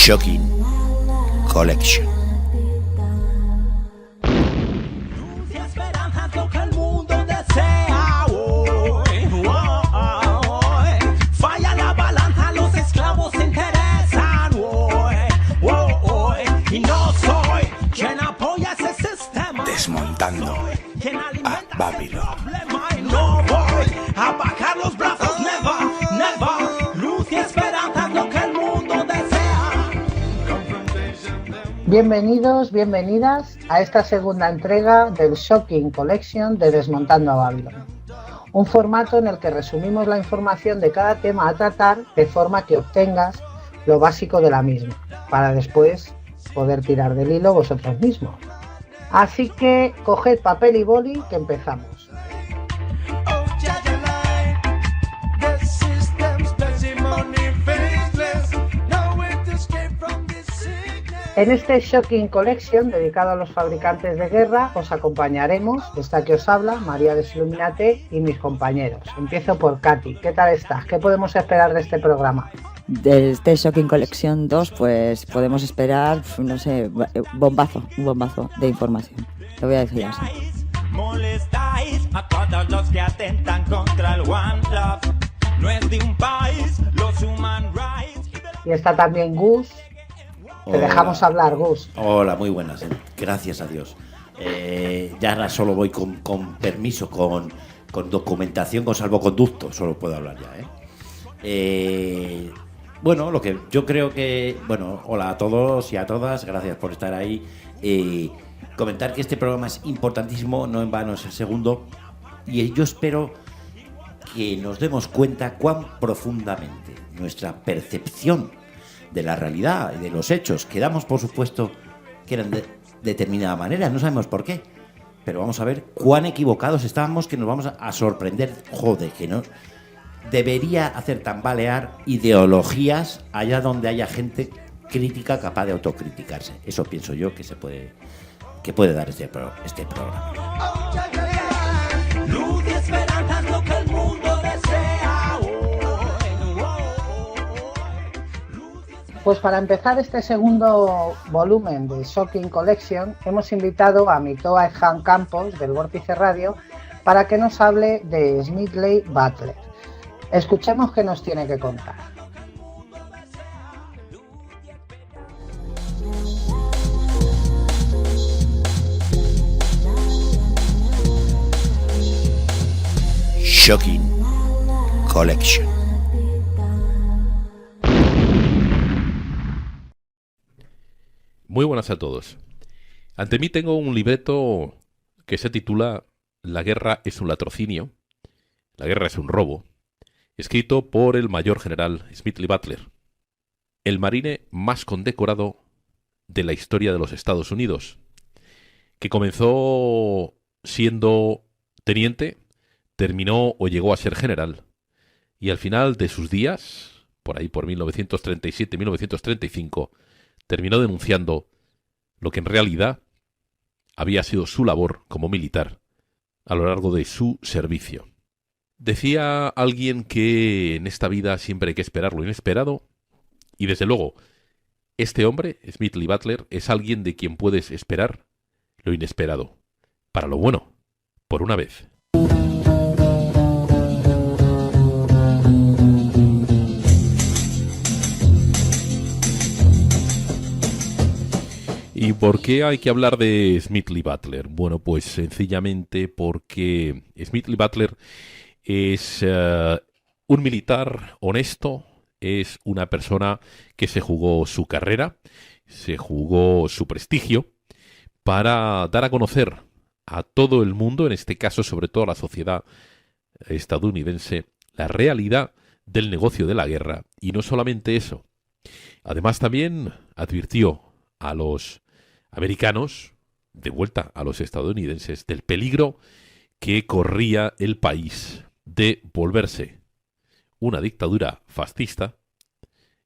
Shocking Collection. Falla la balanza, los esclavos se interesan. Y no soy quien apoya ese sistema. Desmontando a Babylon. No voy a bajar los brazos, never. Luz y esperanza es lo que el mundo desea. Bienvenidos, bienvenidas a esta segunda entrega del Shocking Collection de Desmontando a Babylon. Un formato en el que resumimos la información de cada tema a tratar de forma que obtengas lo básico de la misma, para después poder tirar del hilo vosotros mismos. Así que coged papel y boli que empezamos. En este Shocking Collection dedicado a los fabricantes de guerra os acompañaremos, esta que os habla, María Desilluminate, y mis compañeros. Empiezo por Katy. ¿Qué tal estás? ¿Qué podemos esperar de este programa? De este Shocking Collection 2 pues podemos esperar, no sé, un bombazo de información. Lo voy a decir así. Molestáis a todos los que atentan contra el One Love. No es de un país, los human rights. Y está también Gus. Te dejamos hablar, Gus. Hola, muy buenas. Gracias a Dios. Ya ahora solo voy con permiso, con documentación, con salvoconducto. Solo puedo hablar ya, Bueno, lo que yo creo que... Bueno, hola a todos y a todas. Gracias por estar ahí. Comentar que este programa es importantísimo, no en vano es el segundo. Y yo espero que nos demos cuenta cuán profundamente nuestra percepción de la realidad y de los hechos que damos por supuesto que eran de determinada manera, no sabemos por qué, pero vamos a ver cuán equivocados estábamos, que nos vamos a sorprender. Joder, que no debería hacer tambalear ideologías allá donde haya gente crítica capaz de autocriticarse. Eso pienso yo que puede dar este programa. Luz y esperanza es lo que el mundo desea. Pues para empezar este segundo volumen de Shocking Collection hemos invitado a Mitoa Ejan Campos del Vórtice Radio para que nos hable de Smedley Butler. Escuchemos qué nos tiene que contar. Shocking Collection. Muy buenas a todos. Ante mí tengo un libreto que se titula La guerra es un latrocinio, la guerra es un robo, escrito por el mayor general Smedley Butler, el marine más condecorado de la historia de los Estados Unidos, que comenzó siendo teniente, terminó o llegó a ser general, y al final de sus días, por ahí por 1937-1935, terminó denunciando lo que en realidad había sido su labor como militar a lo largo de su servicio. Decía alguien que en esta vida siempre hay que esperar lo inesperado, y desde luego, este hombre, Smedley Butler, es alguien de quien puedes esperar lo inesperado, para lo bueno, por una vez. ¿Y por qué hay que hablar de Smedley Butler? Bueno, pues sencillamente porque Smedley Butler es un militar honesto, es una persona que se jugó su carrera, se jugó su prestigio para dar a conocer a todo el mundo, en este caso sobre todo a la sociedad estadounidense, la realidad del negocio de la guerra. Y no solamente eso, además también advirtió a los americanos, de vuelta a los estadounidenses, del peligro que corría el país de volverse una dictadura fascista,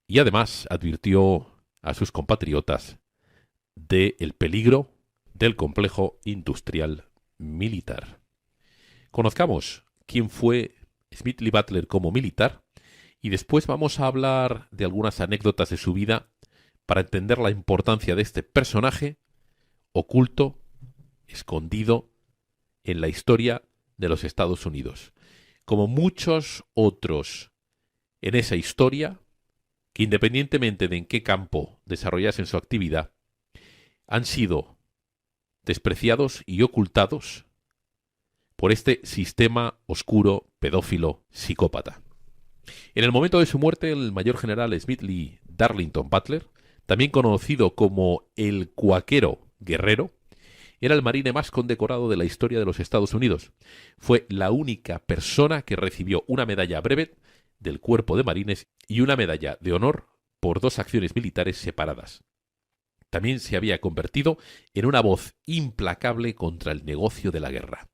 y además advirtió a sus compatriotas del peligro del complejo industrial militar. Conozcamos quién fue Smedley Butler como militar y después vamos a hablar de algunas anécdotas de su vida para entender la importancia de este personaje oculto, escondido en la historia de los Estados Unidos. Como muchos otros en esa historia, que independientemente de en qué campo desarrollasen su actividad, han sido despreciados y ocultados por este sistema oscuro, pedófilo, psicópata. En el momento de su muerte, el mayor general Smith Lee Darlington Butler, también conocido como el Cuáquero Guerrero, era el marine más condecorado de la historia de los Estados Unidos. Fue la única persona que recibió una medalla Brevet del Cuerpo de Marines y una medalla de honor por 2 acciones militares separadas. También se había convertido en una voz implacable contra el negocio de la guerra.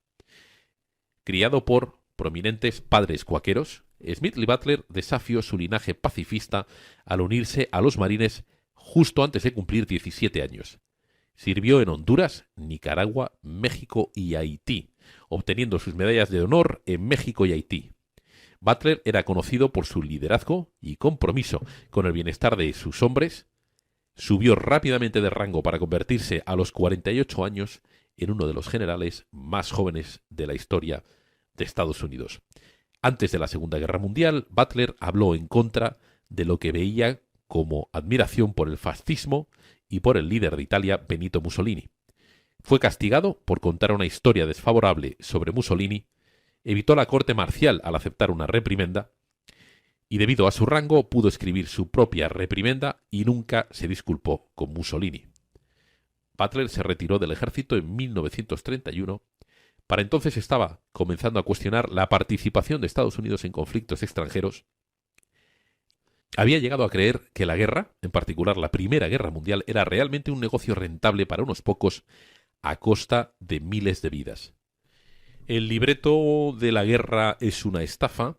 Criado por prominentes padres cuáqueros, Smith Lee Butler desafió su linaje pacifista al unirse a los marines justo antes de cumplir 17 años. Sirvió en Honduras, Nicaragua, México y Haití, obteniendo sus medallas de honor en México y Haití. Butler era conocido por su liderazgo y compromiso con el bienestar de sus hombres. Subió rápidamente de rango para convertirse a los 48 años en uno de los generales más jóvenes de la historia de Estados Unidos. Antes de la Segunda Guerra Mundial, Butler habló en contra de lo que veía como admiración por el fascismo y por el líder de Italia, Benito Mussolini. Fue castigado por contar una historia desfavorable sobre Mussolini, evitó la corte marcial al aceptar una reprimenda y debido a su rango pudo escribir su propia reprimenda y nunca se disculpó con Mussolini. Butler se retiró del ejército en 1931. Para entonces estaba comenzando a cuestionar la participación de Estados Unidos en conflictos extranjeros. Había llegado a creer que la guerra, en particular la Primera Guerra Mundial, era realmente un negocio rentable para unos pocos a costa de miles de vidas. El libreto de la guerra es una estafa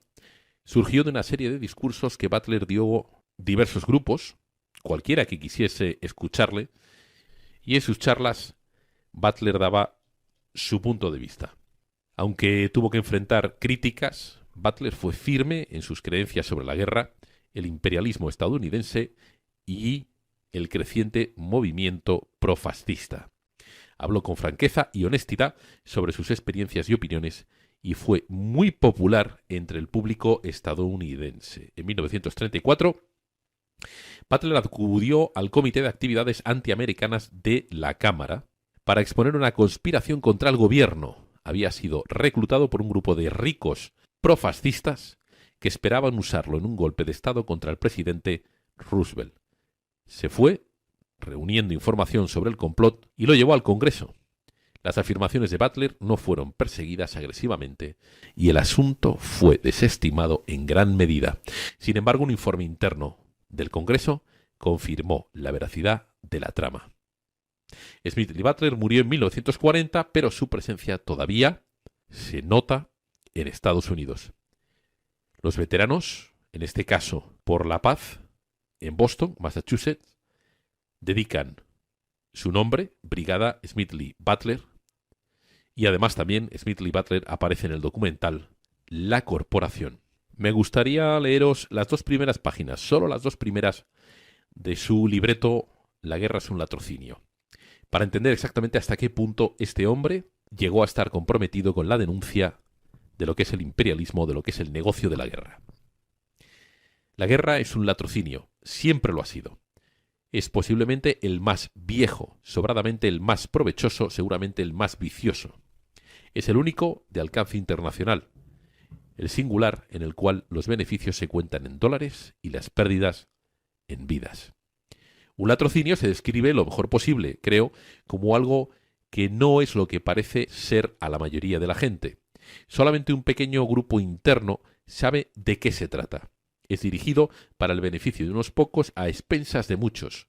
surgió de una serie de discursos que Butler dio a diversos grupos, cualquiera que quisiese escucharle, y en sus charlas Butler daba su punto de vista. Aunque tuvo que enfrentar críticas, Butler fue firme en sus creencias sobre la guerra, el imperialismo estadounidense y el creciente movimiento profascista. Habló con franqueza y honestidad sobre sus experiencias y opiniones y fue muy popular entre el público estadounidense. En 1934, Butler acudió al Comité de Actividades Antiamericanas de la Cámara para exponer una conspiración contra el gobierno. Había sido reclutado por un grupo de ricos profascistas que esperaban usarlo en un golpe de Estado contra el presidente Roosevelt. Se fue reuniendo información sobre el complot y lo llevó al Congreso. Las afirmaciones de Butler no fueron perseguidas agresivamente y el asunto fue desestimado en gran medida. Sin embargo, un informe interno del Congreso confirmó la veracidad de la trama. Smith Lee Butler murió en 1940, pero su presencia todavía se nota en Estados Unidos. Los veteranos, en este caso por la paz, en Boston, Massachusetts, dedican su nombre, Brigada Smith Lee Butler, y además también Smith Lee Butler aparece en el documental La Corporación. Me gustaría leeros las 2 primeras páginas, solo las 2 primeras de su libreto La guerra es un latrocinio, para entender exactamente hasta qué punto este hombre llegó a estar comprometido con la denuncia de lo que es el imperialismo, de lo que es el negocio de la guerra. La guerra es un latrocinio, siempre lo ha sido. Es posiblemente el más viejo, sobradamente el más provechoso, seguramente el más vicioso. Es el único de alcance internacional, el singular en el cual los beneficios se cuentan en dólares y las pérdidas en vidas. Un latrocinio se describe lo mejor posible, creo, como algo que no es lo que parece ser a la mayoría de la gente. Solamente un pequeño grupo interno sabe de qué se trata. Es dirigido para el beneficio de unos pocos a expensas de muchos.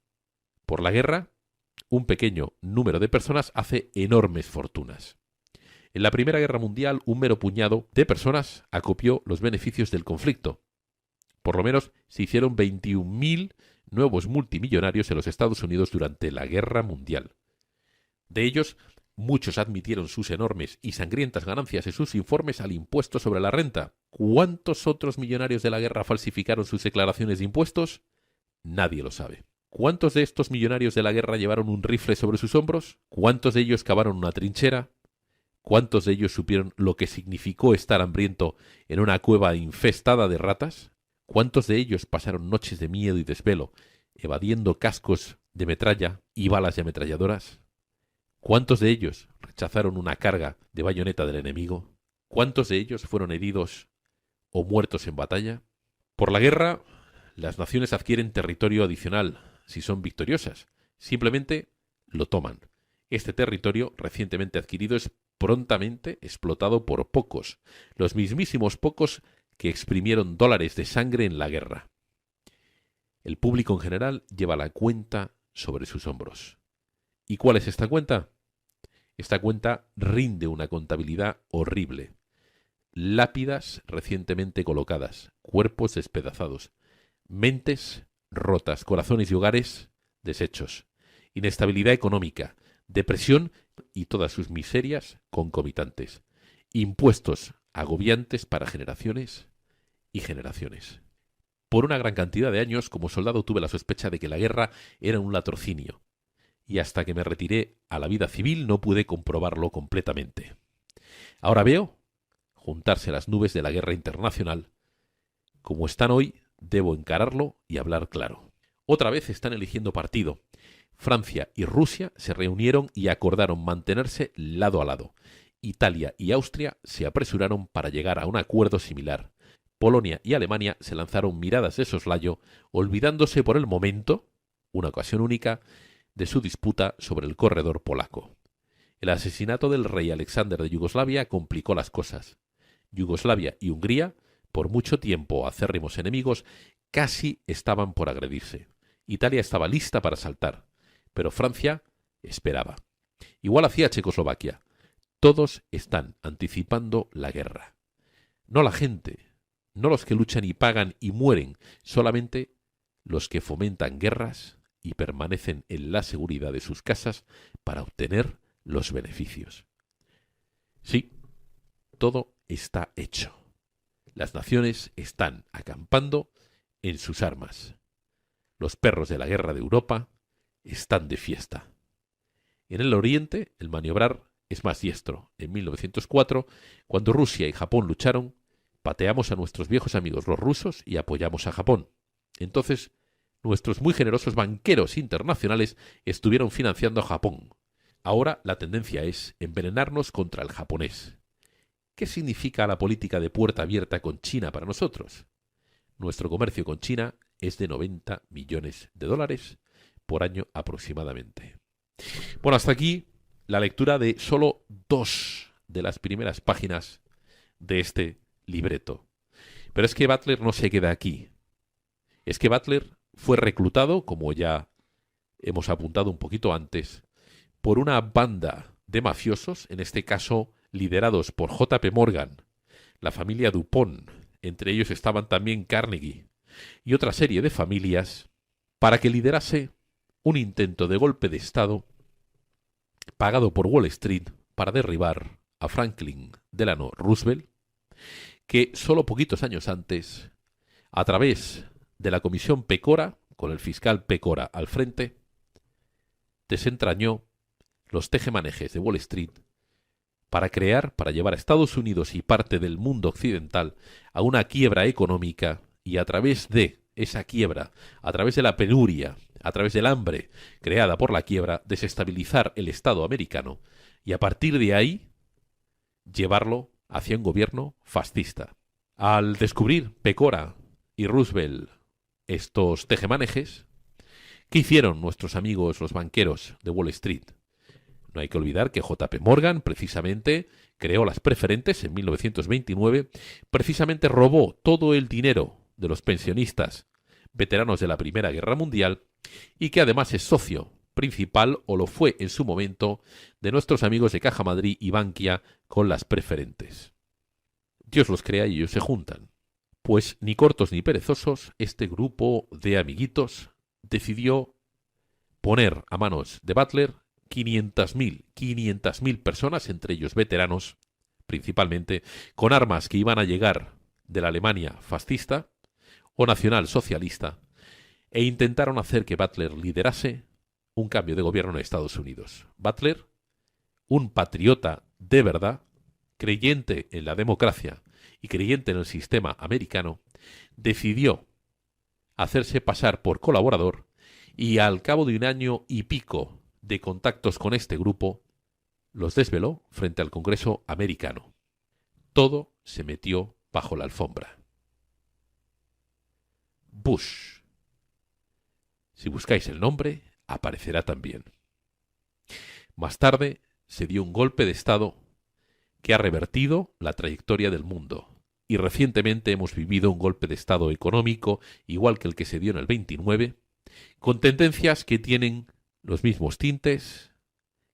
Por la guerra, un pequeño número de personas hace enormes fortunas. En la Primera Guerra Mundial, un mero puñado de personas acopió los beneficios del conflicto. Por lo menos se hicieron 21.000 nuevos multimillonarios en los Estados Unidos durante la Guerra Mundial. De ellos, muchos admitieron sus enormes y sangrientas ganancias en sus informes al impuesto sobre la renta. ¿Cuántos otros millonarios de la guerra falsificaron sus declaraciones de impuestos? Nadie lo sabe. ¿Cuántos de estos millonarios de la guerra llevaron un rifle sobre sus hombros? ¿Cuántos de ellos cavaron una trinchera? ¿Cuántos de ellos supieron lo que significó estar hambriento en una cueva infestada de ratas? ¿Cuántos de ellos pasaron noches de miedo y desvelo, evadiendo cascos de metralla y balas de ametralladoras? ¿Cuántos de ellos rechazaron una carga de bayoneta del enemigo? ¿Cuántos de ellos fueron heridos o muertos en batalla? Por la guerra, las naciones adquieren territorio adicional si son victoriosas. Simplemente lo toman. Este territorio recientemente adquirido es prontamente explotado por pocos, los mismísimos pocos que exprimieron dólares de sangre en la guerra. El público en general lleva la cuenta sobre sus hombros. ¿Y cuál es esta cuenta? Esta cuenta rinde una contabilidad horrible. Lápidas recientemente colocadas, cuerpos despedazados, mentes rotas, corazones y hogares deshechos, inestabilidad económica, depresión y todas sus miserias concomitantes, impuestos agobiantes para generaciones y generaciones. Por una gran cantidad de años, como soldado, tuve la sospecha de que la guerra era un latrocinio, y hasta que me retiré a la vida civil no pude comprobarlo completamente. Ahora veo juntarse las nubes de la guerra internacional. Como están hoy, debo encararlo y hablar claro. Otra vez están eligiendo partido. Francia y Rusia se reunieron y acordaron mantenerse lado a lado. Italia y Austria se apresuraron para llegar a un acuerdo similar. Polonia y Alemania se lanzaron miradas de soslayo, olvidándose por el momento, una ocasión única, de su disputa sobre el corredor polaco. El asesinato del rey Alexander de Yugoslavia complicó las cosas. Yugoslavia y Hungría, por mucho tiempo acérrimos enemigos, casi estaban por agredirse. Italia estaba lista para saltar, pero Francia esperaba. Igual hacía Checoslovaquia. Todos están anticipando la guerra. No la gente, no los que luchan y pagan y mueren, solamente los que fomentan guerras y permanecen en la seguridad de sus casas para obtener los beneficios. Sí, todo está hecho. Las naciones están acampando en sus armas. Los perros de la guerra de Europa están de fiesta. En el oriente, el maniobrar es más diestro. En 1904, cuando Rusia y Japón lucharon, pateamos a nuestros viejos amigos los rusos y apoyamos a Japón. Entonces, nuestros muy generosos banqueros internacionales estuvieron financiando a Japón. Ahora la tendencia es envenenarnos contra el japonés. ¿Qué significa la política de puerta abierta con China para nosotros? Nuestro comercio con China es de 90 millones de dólares por año aproximadamente. Bueno, hasta aquí la lectura de solo 2 de las primeras páginas de este libreto. Pero es que Butler no se queda aquí. Es que Butler fue reclutado, como ya hemos apuntado un poquito antes, por una banda de mafiosos, en este caso liderados por J.P. Morgan, la familia Dupont, entre ellos estaban también Carnegie, y otra serie de familias, para que liderase un intento de golpe de Estado pagado por Wall Street para derribar a Franklin Delano Roosevelt, que solo poquitos años antes, a través de la Comisión Pecora, con el fiscal Pecora al frente, desentrañó los tejemanejes de Wall Street para llevar a Estados Unidos y parte del mundo occidental a una quiebra económica y a través de esa quiebra, a través de la penuria, a través del hambre creada por la quiebra, desestabilizar el Estado americano y a partir de ahí llevarlo hacia un gobierno fascista. Al descubrir Pecora y Roosevelt estos tejemanejes, ¿qué hicieron nuestros amigos los banqueros de Wall Street? No hay que olvidar que J.P. Morgan precisamente creó las preferentes en 1929, precisamente robó todo el dinero de los pensionistas veteranos de la Primera Guerra Mundial y que además es socio principal, o lo fue en su momento, de nuestros amigos de Caja Madrid y Bankia con las preferentes. Dios los crea y ellos se juntan. Pues ni cortos ni perezosos, este grupo de amiguitos decidió poner a manos de Butler 500.000 personas, entre ellos veteranos, principalmente, con armas que iban a llegar de la Alemania fascista o nacional socialista, e intentaron hacer que Butler liderase un cambio de gobierno en Estados Unidos. Butler, un patriota de verdad, creyente en la democracia y creyente en el sistema americano, decidió hacerse pasar por colaborador y al cabo de un año y pico de contactos con este grupo, los desveló frente al Congreso americano. Todo se metió bajo la alfombra. Bush. Si buscáis el nombre, aparecerá también. Más tarde se dio un golpe de Estado que ha revertido la trayectoria del mundo. Y recientemente hemos vivido un golpe de Estado económico, igual que el que se dio en el 29, con tendencias que tienen los mismos tintes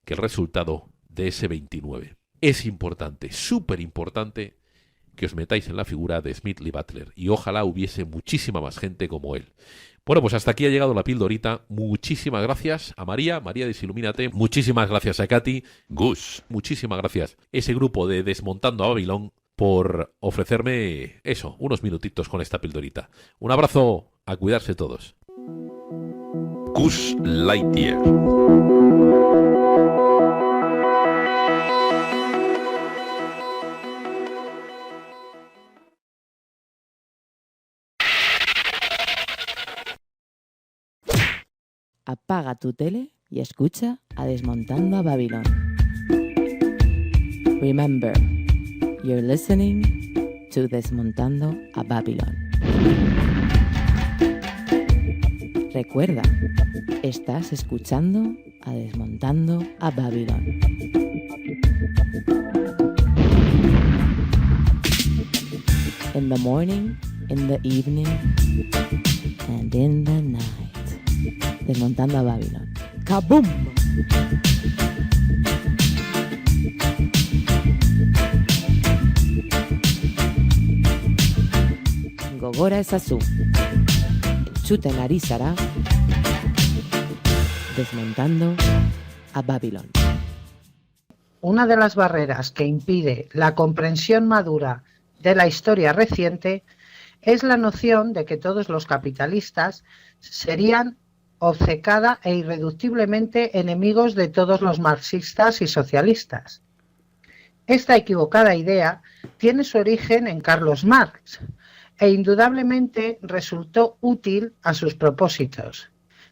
que el resultado de ese 29. Es importante, súper importante, que os metáis en la figura de Smith Lee Butler, y ojalá hubiese muchísima más gente como él. Bueno, pues hasta aquí ha llegado la pildorita. Muchísimas gracias a María Desilumínate. Muchísimas gracias a Katy. Gus. Muchísimas gracias a ese grupo de Desmontando a Babilón por ofrecerme eso, unos minutitos con esta pildorita. Un abrazo, a cuidarse todos. Gus Lightyear. Apaga tu tele y escucha a Desmontando a Babilón. Remember, you're listening to Desmontando a Babilón. Recuerda, estás escuchando a Desmontando a Babilón. In the morning, in the evening, and in the night. Desmontando a Babilón. ¡Kaboom! Gogora ezazu. Entzuten ari zara. Desmontando a Babilón. Una de las barreras que impide la comprensión madura de la historia reciente es la noción de que todos los capitalistas serían obcecada e irreductiblemente enemigos de todos los marxistas y socialistas. Esta equivocada idea tiene su origen en Carlos Marx e indudablemente resultó útil a sus propósitos.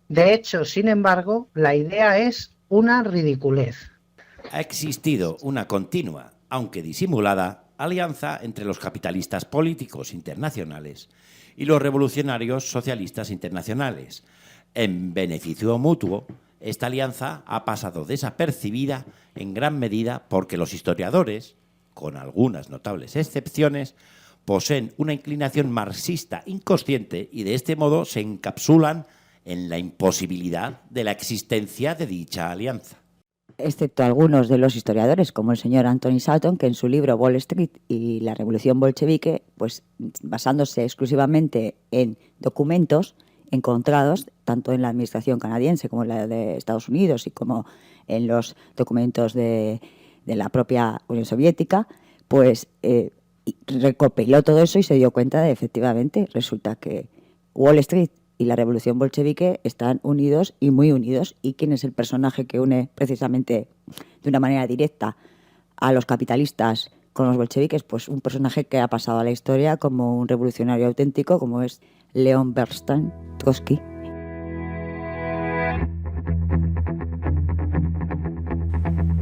De hecho, sin embargo, la idea es una ridiculez. Ha existido una continua, aunque disimulada, alianza entre los capitalistas políticos internacionales y los revolucionarios socialistas internacionales. En beneficio mutuo, esta alianza ha pasado desapercibida en gran medida porque los historiadores, con algunas notables excepciones, poseen una inclinación marxista inconsciente y de este modo se encapsulan en la imposibilidad de la existencia de dicha alianza. Excepto algunos de los historiadores, como el señor Anthony Salton, que en su libro Wall Street y la Revolución Bolchevique, pues basándose exclusivamente en documentos encontrados tanto en la administración canadiense como en la de Estados Unidos y como en los documentos de la propia Unión Soviética, pues recopiló todo eso y se dio cuenta de, efectivamente, resulta que Wall Street y la Revolución Bolchevique están unidos y muy unidos. ¿Y quién es el personaje que une precisamente de una manera directa a los capitalistas con los bolcheviques? Pues un personaje que ha pasado a la historia como un revolucionario auténtico, como es León Bernstein Trotsky.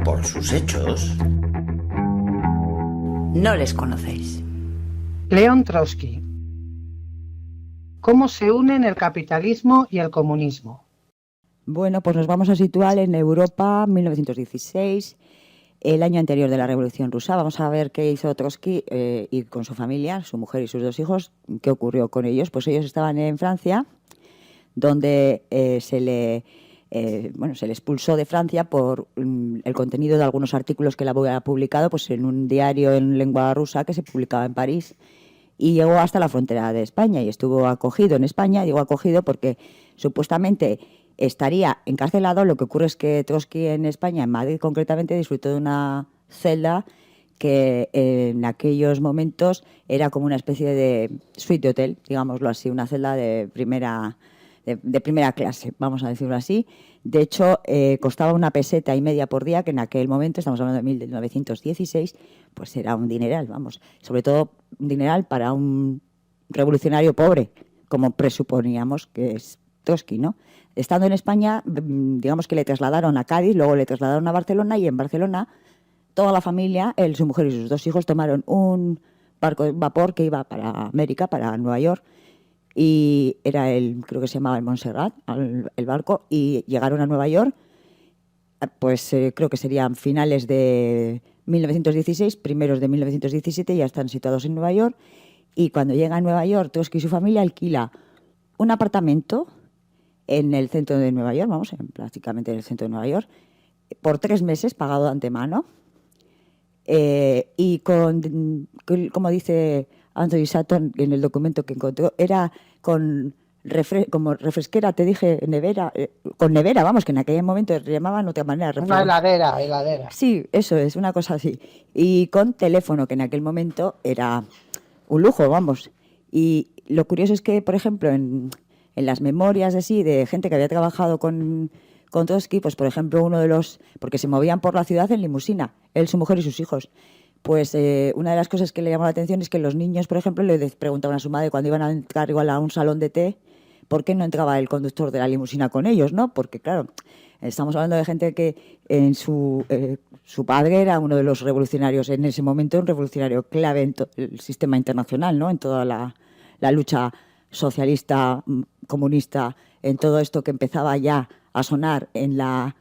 Por sus hechos, no les conocéis. León Trotsky. ¿Cómo se unen el capitalismo y el comunismo? Bueno, pues nos vamos a situar en Europa, 1916, el año anterior de la Revolución Rusa. Vamos a ver qué hizo Trotsky y con su familia, su mujer y sus dos hijos, qué ocurrió con ellos. Pues ellos estaban en Francia, donde se le expulsó de Francia por el contenido de algunos artículos que él había publicado pues, en un diario en lengua rusa que se publicaba en París. Y llegó hasta la frontera de España y estuvo acogido en España. Digo acogido porque supuestamente estaría encarcelado. Lo que ocurre es que Trotsky en España, en Madrid concretamente, disfrutó de una celda que en aquellos momentos era como una especie de suite de hotel, digámoslo así, una celda de primera de primera clase, vamos a decirlo así. De hecho, costaba 1,5 pesetas por día, que en aquel momento, estamos hablando de 1916, pues era un dineral, vamos. Sobre todo un dineral para un revolucionario pobre, como presuponíamos que es Trotsky, ¿no? Estando en España, digamos que le trasladaron a Cádiz, luego le trasladaron a Barcelona, y en Barcelona toda la familia, él, su mujer y sus 2 hijos, tomaron un barco de vapor que iba para América, para Nueva York, y era creo que se llamaba el Montserrat, el barco, y llegaron a Nueva York, pues creo que serían finales de 1916, primeros de 1917, ya están situados en Nueva York, y cuando llega a Nueva York, Trotsky y su familia alquila un apartamento en el centro de Nueva York, vamos, prácticamente en el centro de Nueva York, por 3 meses, pagado de antemano, y como dice Anthony Sutton en el documento que encontró, era como refresquera, te dije, nevera, con nevera, vamos, que en aquel momento se llamaban de otra manera. Una heladera. Sí, eso es, una cosa así. Y con teléfono, que en aquel momento era un lujo, vamos. Y lo curioso es que, por ejemplo, en las memorias así de gente que había trabajado con Trotsky, pues por ejemplo porque se movían por la ciudad en limusina, él, su mujer y sus hijos. Pues una de las cosas que le llamó la atención es que los niños, por ejemplo, le preguntaban a su madre cuando iban a entrar igual a un salón de té, ¿por qué no entraba el conductor de la limusina con ellos, no? Porque claro, estamos hablando de gente que su padre era uno de los revolucionarios, en ese momento un revolucionario clave en el sistema internacional, ¿no? En toda la lucha socialista, comunista, en todo esto que empezaba ya a sonar en la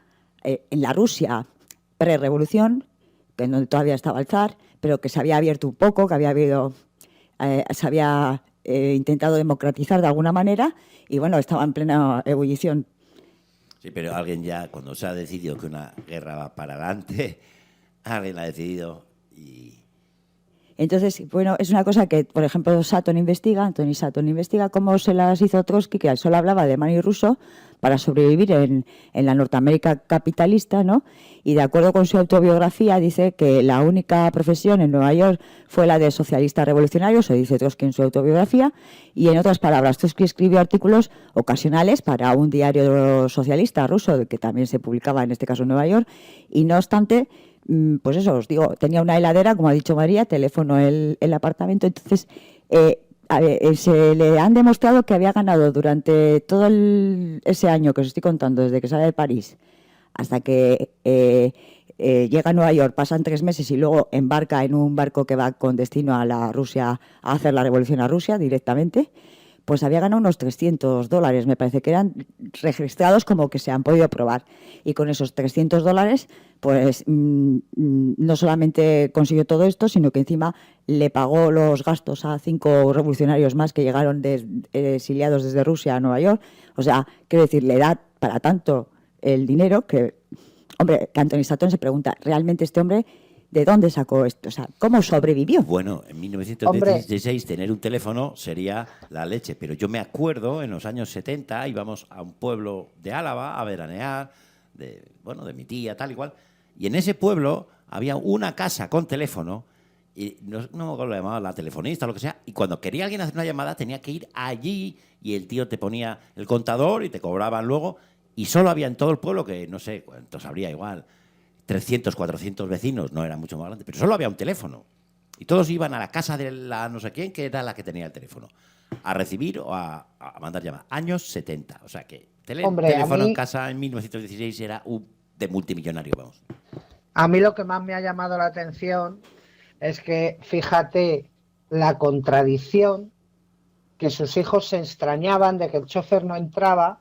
Rusia pre-revolución, en donde todavía estaba el zar, pero que se había abierto un poco, que se había intentado democratizar de alguna manera, y bueno, estaba en plena ebullición. Sí, pero alguien ya, cuando se ha decidido que una guerra va para adelante, alguien ha decidido y... Entonces, bueno, es una cosa que, por ejemplo, Anthony Sutton investiga cómo se las hizo Trotsky, que solo hablaba alemán y ruso, para sobrevivir en la Norteamérica capitalista, ¿no? Y de acuerdo con su autobiografía, dice que la única profesión en Nueva York fue la de socialista revolucionario, se dice Trotsky en su autobiografía, y en otras palabras, Trotsky escribió artículos ocasionales para un diario socialista ruso, que también se publicaba en este caso en Nueva York, y no obstante, pues eso, os digo, tenía una heladera, como ha dicho María, teléfono el apartamento, entonces se le han demostrado que había ganado durante todo ese año que os estoy contando, desde que sale de París hasta que llega a Nueva York, pasan 3 meses y luego embarca en un barco que va con destino a la Rusia, a hacer la revolución a Rusia directamente, pues había ganado unos $300, me parece que eran registrados como que se han podido probar. Y con esos $300, pues no solamente consiguió todo esto, sino que encima le pagó los gastos a 5 revolucionarios más que llegaron exiliados desde Rusia a Nueva York. O sea, quiero decir, le da para tanto el dinero que, hombre, que Anthony Sutton se pregunta, ¿realmente este hombre de dónde sacó esto? O sea, ¿cómo sobrevivió? Bueno, en 1916 tener un teléfono sería la leche, pero yo me acuerdo en los años 70 íbamos a un pueblo de Álava a veranear, de mi tía, tal y cual, y en ese pueblo había una casa con teléfono, y no me acuerdo lo llamaba la telefonista o lo que sea, y cuando quería alguien hacer una llamada tenía que ir allí y el tío te ponía el contador y te cobraban luego, y solo había en todo el pueblo, que no sé cuántos habría igual, 300, 400 vecinos, no era mucho más grande, pero solo había un teléfono. Y todos iban a la casa de la no sé quién, que era la que tenía el teléfono, a recibir o a mandar llamadas. Años 70, o sea que teléfono en casa en 1916 era de multimillonario, vamos. A mí lo que más me ha llamado la atención es que, fíjate, la contradicción, que sus hijos se extrañaban de que el chofer no entraba,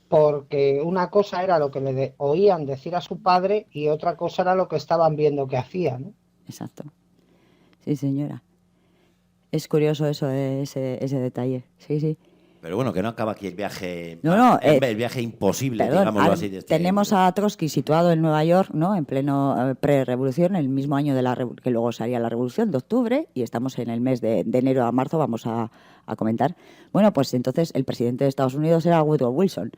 porque una cosa era lo que le oían decir a su padre y otra cosa era lo que estaban viendo que hacía, ¿no? Exacto. Sí, señora. Es curioso eso, ese detalle. Sí, sí. Pero bueno, que no acaba aquí el viaje. No, el viaje imposible, digámoslo así. Tenemos a Trotsky situado en Nueva York, ¿no? En pleno pre-revolución, el mismo año que luego sería la revolución, de octubre, y estamos en el mes de enero a marzo, vamos a comentar. Bueno, pues entonces el presidente de Estados Unidos era Woodrow Wilson.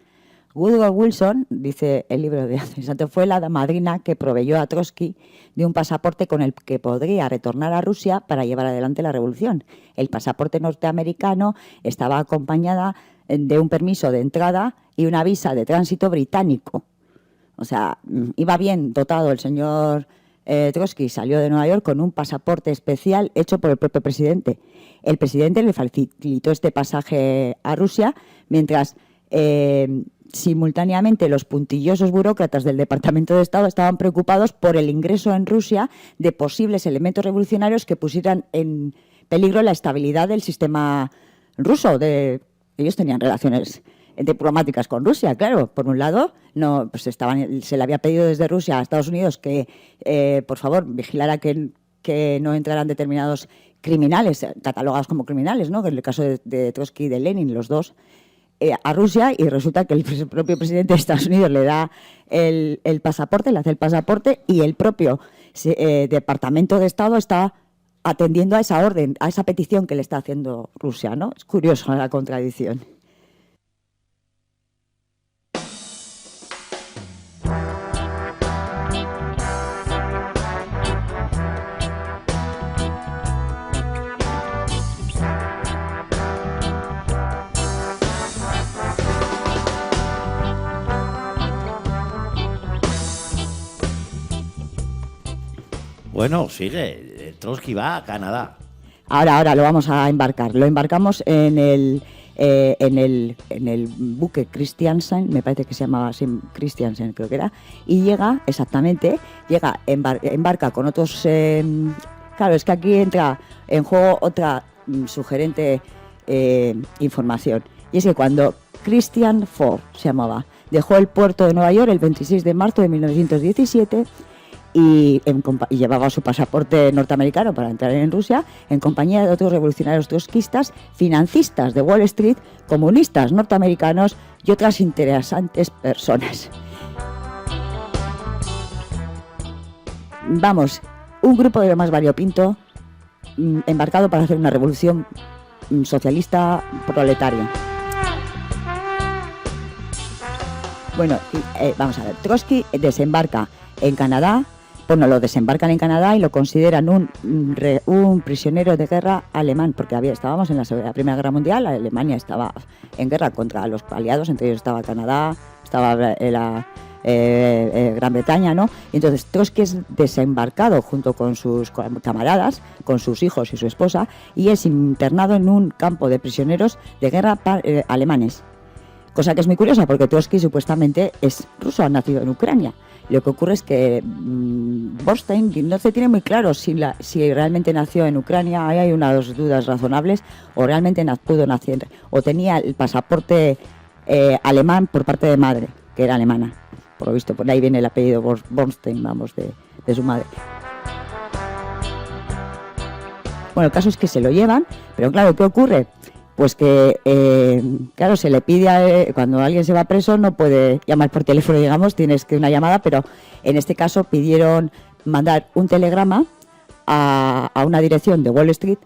Woodrow Wilson, dice el libro de Anthony Sutton, fue la madrina que proveyó a Trotsky de un pasaporte con el que podría retornar a Rusia para llevar adelante la revolución. El pasaporte norteamericano estaba acompañada de un permiso de entrada y una visa de tránsito británico. O sea, iba bien dotado el señor Trotsky, salió de Nueva York con un pasaporte especial hecho por el propio presidente. El presidente le facilitó este pasaje a Rusia, mientras simultáneamente los puntillosos burócratas del Departamento de Estado estaban preocupados por el ingreso en Rusia de posibles elementos revolucionarios que pusieran en peligro la estabilidad del sistema ruso. Ellos tenían relaciones diplomáticas con Rusia, claro. Por un lado, se le había pedido desde Rusia a Estados Unidos que, por favor, vigilara que no entraran determinados criminales, catalogados como criminales, ¿no? Que en el caso de Trotsky y de Lenin, los dos, a Rusia, y resulta que el propio presidente de Estados Unidos le da el pasaporte, le hace el pasaporte, y el propio Departamento de Estado está atendiendo a esa orden, a esa petición que le está haciendo Rusia, ¿no? Es curioso la contradicción. Bueno, sigue. Trotsky va a Canadá. Ahora lo vamos a embarcar. Lo embarcamos en el buque Christiansen, me parece que se llamaba así, Christiansen creo que era, y embarca con otros... claro, es que aquí entra en juego otra sugerente información, y es que cuando Christian Ford se llamaba, dejó el puerto de Nueva York el 26 de marzo de 1917 y llevaba su pasaporte norteamericano para entrar en Rusia, en compañía de otros revolucionarios trotskistas, financistas de Wall Street, comunistas norteamericanos y otras interesantes personas. Vamos, un grupo de lo más variopinto, embarcado para hacer una revolución socialista proletaria. Bueno, vamos a ver, Trotsky desembarca en Canadá. Bueno, lo desembarcan en Canadá y lo consideran un prisionero de guerra alemán, porque estábamos en la Primera Guerra Mundial, Alemania estaba en guerra contra los aliados, entre ellos estaba Canadá, estaba Gran Bretaña, ¿no? Y entonces Trotsky es desembarcado junto con sus camaradas, con sus hijos y su esposa, y es internado en un campo de prisioneros de guerra alemanes. Cosa que es muy curiosa, porque Trotsky supuestamente es ruso, ha nacido en Ucrania. Lo que ocurre es que Bernstein no se tiene muy claro si realmente nació en Ucrania. Ahí hay unas dudas razonables, o realmente pudo nacer, o tenía el pasaporte alemán por parte de madre, que era alemana. Por lo visto, por ahí viene el apellido Bernstein, vamos, de su madre. Bueno, el caso es que se lo llevan, pero claro, ¿qué ocurre? Pues que, claro, se le pide, cuando alguien se va preso no puede llamar por teléfono, digamos, tienes que una llamada, pero en este caso pidieron mandar un telegrama a una dirección de Wall Street,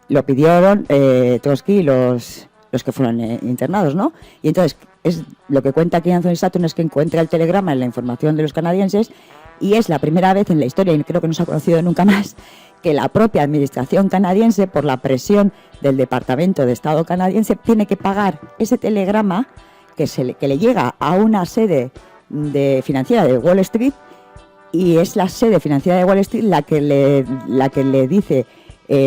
lo pidieron Trotsky y los que fueron internados, ¿no? Y entonces, lo que cuenta aquí Anthony Sutton es que encuentra el telegrama en la información de los canadienses, y es la primera vez en la historia, y creo que no se ha conocido nunca más, que la propia administración canadiense, por la presión del Departamento de Estado canadiense, tiene que pagar ese telegrama que le llega a una sede financiera de Wall Street, y es la sede financiera de Wall Street la que le dice,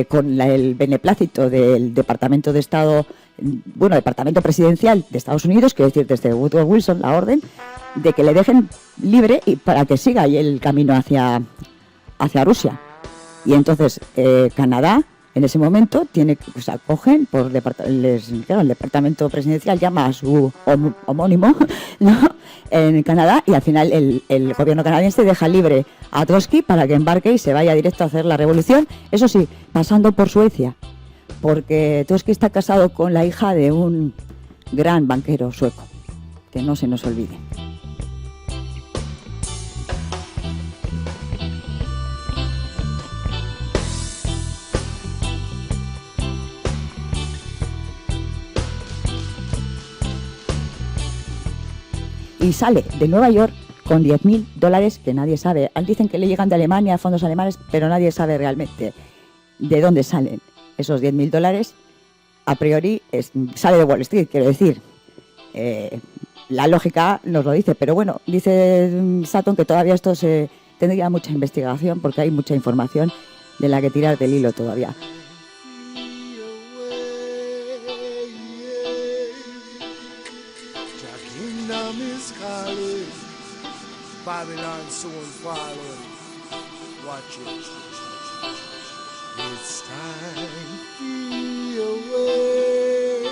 con el beneplácito del Departamento de Estado, bueno, Departamento Presidencial de Estados Unidos, quiero decir, desde Woodrow Wilson, la orden de que le dejen libre y para que siga el camino hacia Rusia. Y entonces Canadá, en ese momento, acogen, el Departamento Presidencial llama a su homónimo, ¿no?, en Canadá, y al final el gobierno canadiense deja libre a Trotsky para que embarque y se vaya directo a hacer la revolución, eso sí, pasando por Suecia, porque Trotsky está casado con la hija de un gran banquero sueco, que no se nos olvide. Y sale de Nueva York con $10.000 que nadie sabe. Dicen que le llegan de Alemania, fondos alemanes, pero nadie sabe realmente de dónde salen esos $10.000 a priori sale de Wall Street, quiero decir. La lógica nos lo dice, pero bueno, dice Sutton que todavía esto tendría mucha investigación porque hay mucha información de la que tirar del hilo todavía. Babylon soon falling. Watch it. It's time to be away.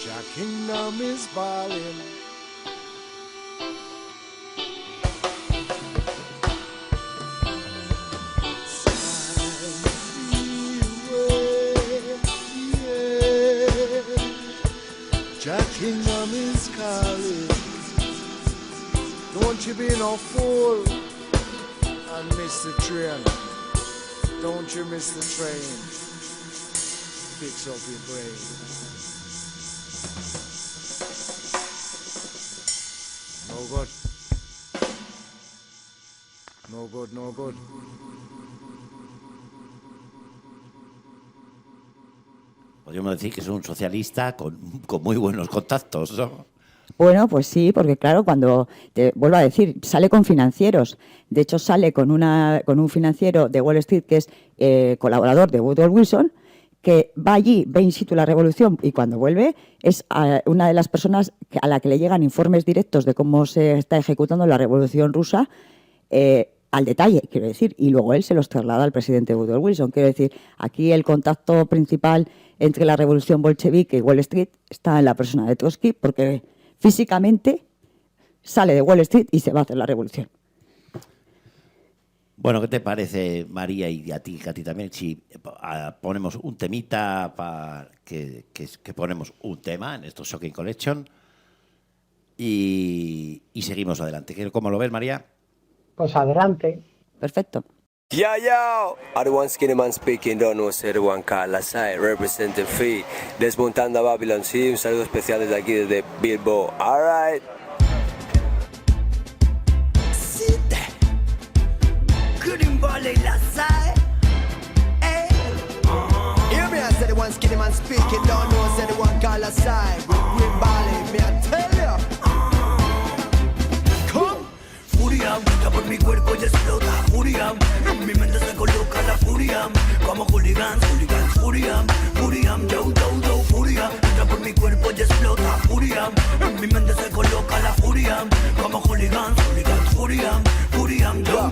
Jah kingdom is falling. It's time to be away. Yeah. Jah kingdom is calling. Don't you be no fool and miss the train. Don't you miss the train. Fix up your brain. No good. No good, no good. Podríamos decir que es un socialista con muy buenos contactos, ¿no? Bueno, pues sí, porque claro, cuando, te vuelvo a decir, sale con financieros. De hecho, sale con un financiero de Wall Street que es colaborador de Woodrow Wilson, que va allí, ve in situ la revolución y cuando vuelve es una de las personas a la que le llegan informes directos de cómo se está ejecutando la revolución rusa al detalle, quiero decir, y luego él se los traslada al presidente Woodrow Wilson. Quiero decir, aquí el contacto principal entre la revolución bolchevique y Wall Street está en la persona de Trotsky, porque físicamente sale de Wall Street y se va a hacer la revolución. Bueno, ¿qué te parece, María, y a ti también, si ponemos un temita, que ponemos un tema en estos Shocking Collection y seguimos adelante? ¿Cómo lo ves, María? Pues adelante. Perfecto. Yo, I the one skinny man speaking, don't know, say the one call aside, representing Fee, desmontando a Babylon, sí, un saludo especial desde aquí, desde Bilbo, alright. Couldn't volley la side. Hey. Hear me, I said the one skinny man speaking, don't know, say the one call aside, with volley, me I tell ya. Come. Furia, lucha por mi cuerpo y explota. Furia, en mi mente se coloca la furia. Como hooligans, furia. Furia, yo, furia. Lucha por mi cuerpo y explota. Furia, en mi mente se coloca la furia. Como hooligans, furia. Furia, yo.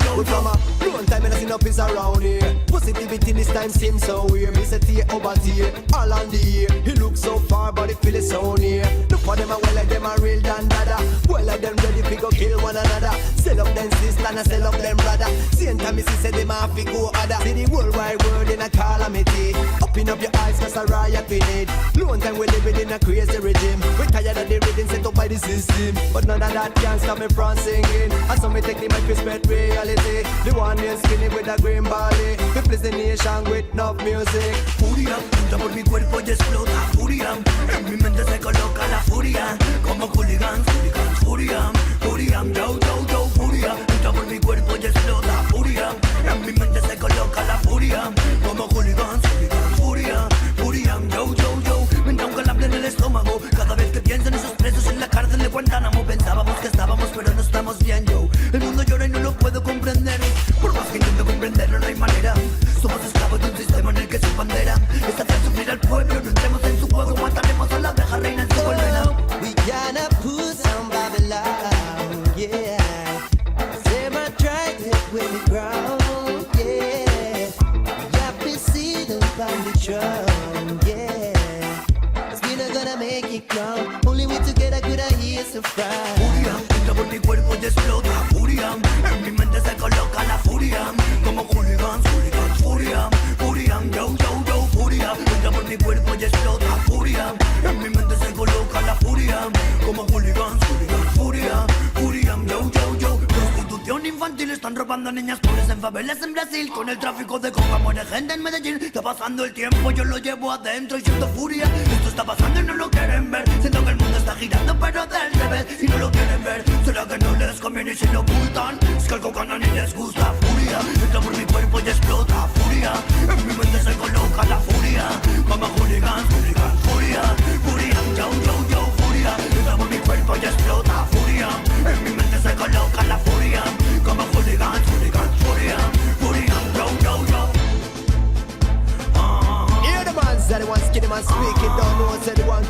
Long time and I see no peace around here. Positivity this time seems so weird. Me say tear over tear, all on the year. He looks so far, but he feel it so near. Look for them, well like them are real than dada. Well like them ready to go kill one another. Sell up them sister and I sell up them brother. Same time me see say them have to go other. See the whole wide world in a calamity. Open up your eyes cause a riot we need. Long time we living in a crazy regime. We tired of the rhythm set up by the system. But none of that can stop me from singing. And so me take the mic to spread reality. The one is skinny with a green body. We place the nation with enough music. Furia, lucha por mi cuerpo y explota. Furia, en mi mente se coloca la furia. Como hooligans, furia. Furia, yo, furia. Lucha por mi cuerpo y explota. Furia, en mi mente se coloca la furia. Como hooligans, furia. Furia, yo. Me entra un calambre en el estómago. Cada vez que pienso en esos presos en la cárcel de Guantánamo. Pensábamos que estábamos, pero no estamos bien, yo. El mundo llora y no lo puedo comprender. Por más que intento comprenderlo, no hay manera. Somos esclavos de un sistema en el que su bandera es hacer sufrir al pueblo. No entremos en su juego, mataremos a la abeja reina en su colmena. We gonna put some Babylon, yeah. Say my tried it with the ground, yeah. You have to see the banditron, yeah. Cause we're not gonna make it crown. Only we together could I hear some fry. Furia, lucha por mi cuerpo y explota. Furia, en mi mente se coloca la furia. Como hooligans, furia. Furia, yo, furia. Lucha por mi cuerpo y explota. Furia, en mi mente se coloca la furia. Como hooligans, furia. Furia, yo. Prostitución infantil, están robando a niñas pobres en favelas en Brasil. Con el tráfico de coca muere gente en Medellín. Está pasando el tiempo, yo lo llevo adentro y siento furia. Esto está pasando y no lo quieren ver. Siento que el mundo está girando pero del revés. Y no lo quieren ver, será que no les conviene y si lo ocultan. Es que algo gana ni les gusta. Furia, entra por mi cuerpo y explota. Furia, en mi mente se coloca la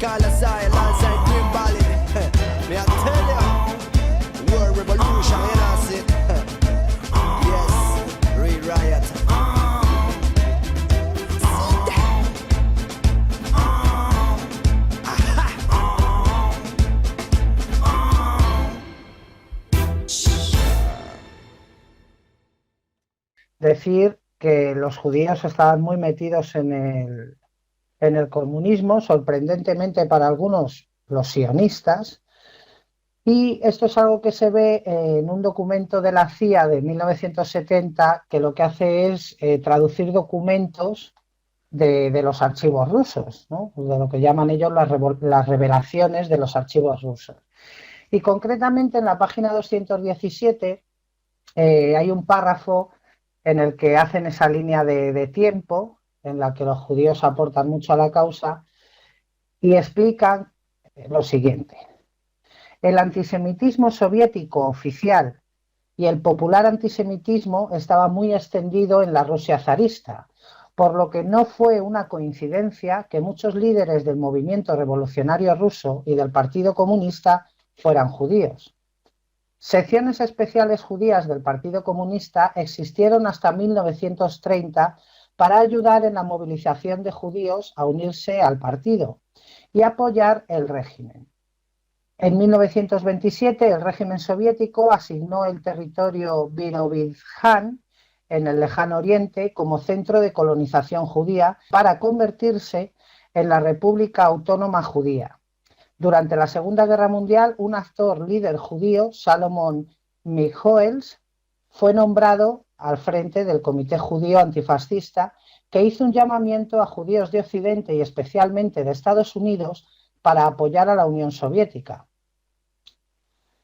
call a style alongside Green Valley. Me I tell ya, World Revolution, you know see. Yes, Real Riot. Decir que los judíos estaban muy metidos en el comunismo, sorprendentemente para algunos los sionistas, y esto es algo que se ve en un documento de la CIA de 1970 que lo que hace es traducir documentos de los archivos rusos, ¿no? De lo que llaman ellos las revelaciones de los archivos rusos. Y concretamente en la página 217 hay un párrafo en el que hacen esa línea de tiempo en la que los judíos aportan mucho a la causa y explican lo siguiente. El antisemitismo soviético oficial y el popular antisemitismo estaba muy extendido en la Rusia zarista, por lo que no fue una coincidencia que muchos líderes del movimiento revolucionario ruso y del Partido Comunista fueran judíos. Secciones especiales judías del Partido Comunista existieron hasta 1930 para ayudar en la movilización de judíos a unirse al partido y apoyar el régimen. En 1927 el régimen soviético asignó el territorio Birobidzhan en el lejano oriente como centro de colonización judía para convertirse en la República Autónoma Judía. Durante la Segunda Guerra Mundial, un actor líder judío, Salomón Mijoels, fue nombrado al frente del Comité Judío Antifascista, que hizo un llamamiento a judíos de Occidente y especialmente de Estados Unidos para apoyar a la Unión Soviética.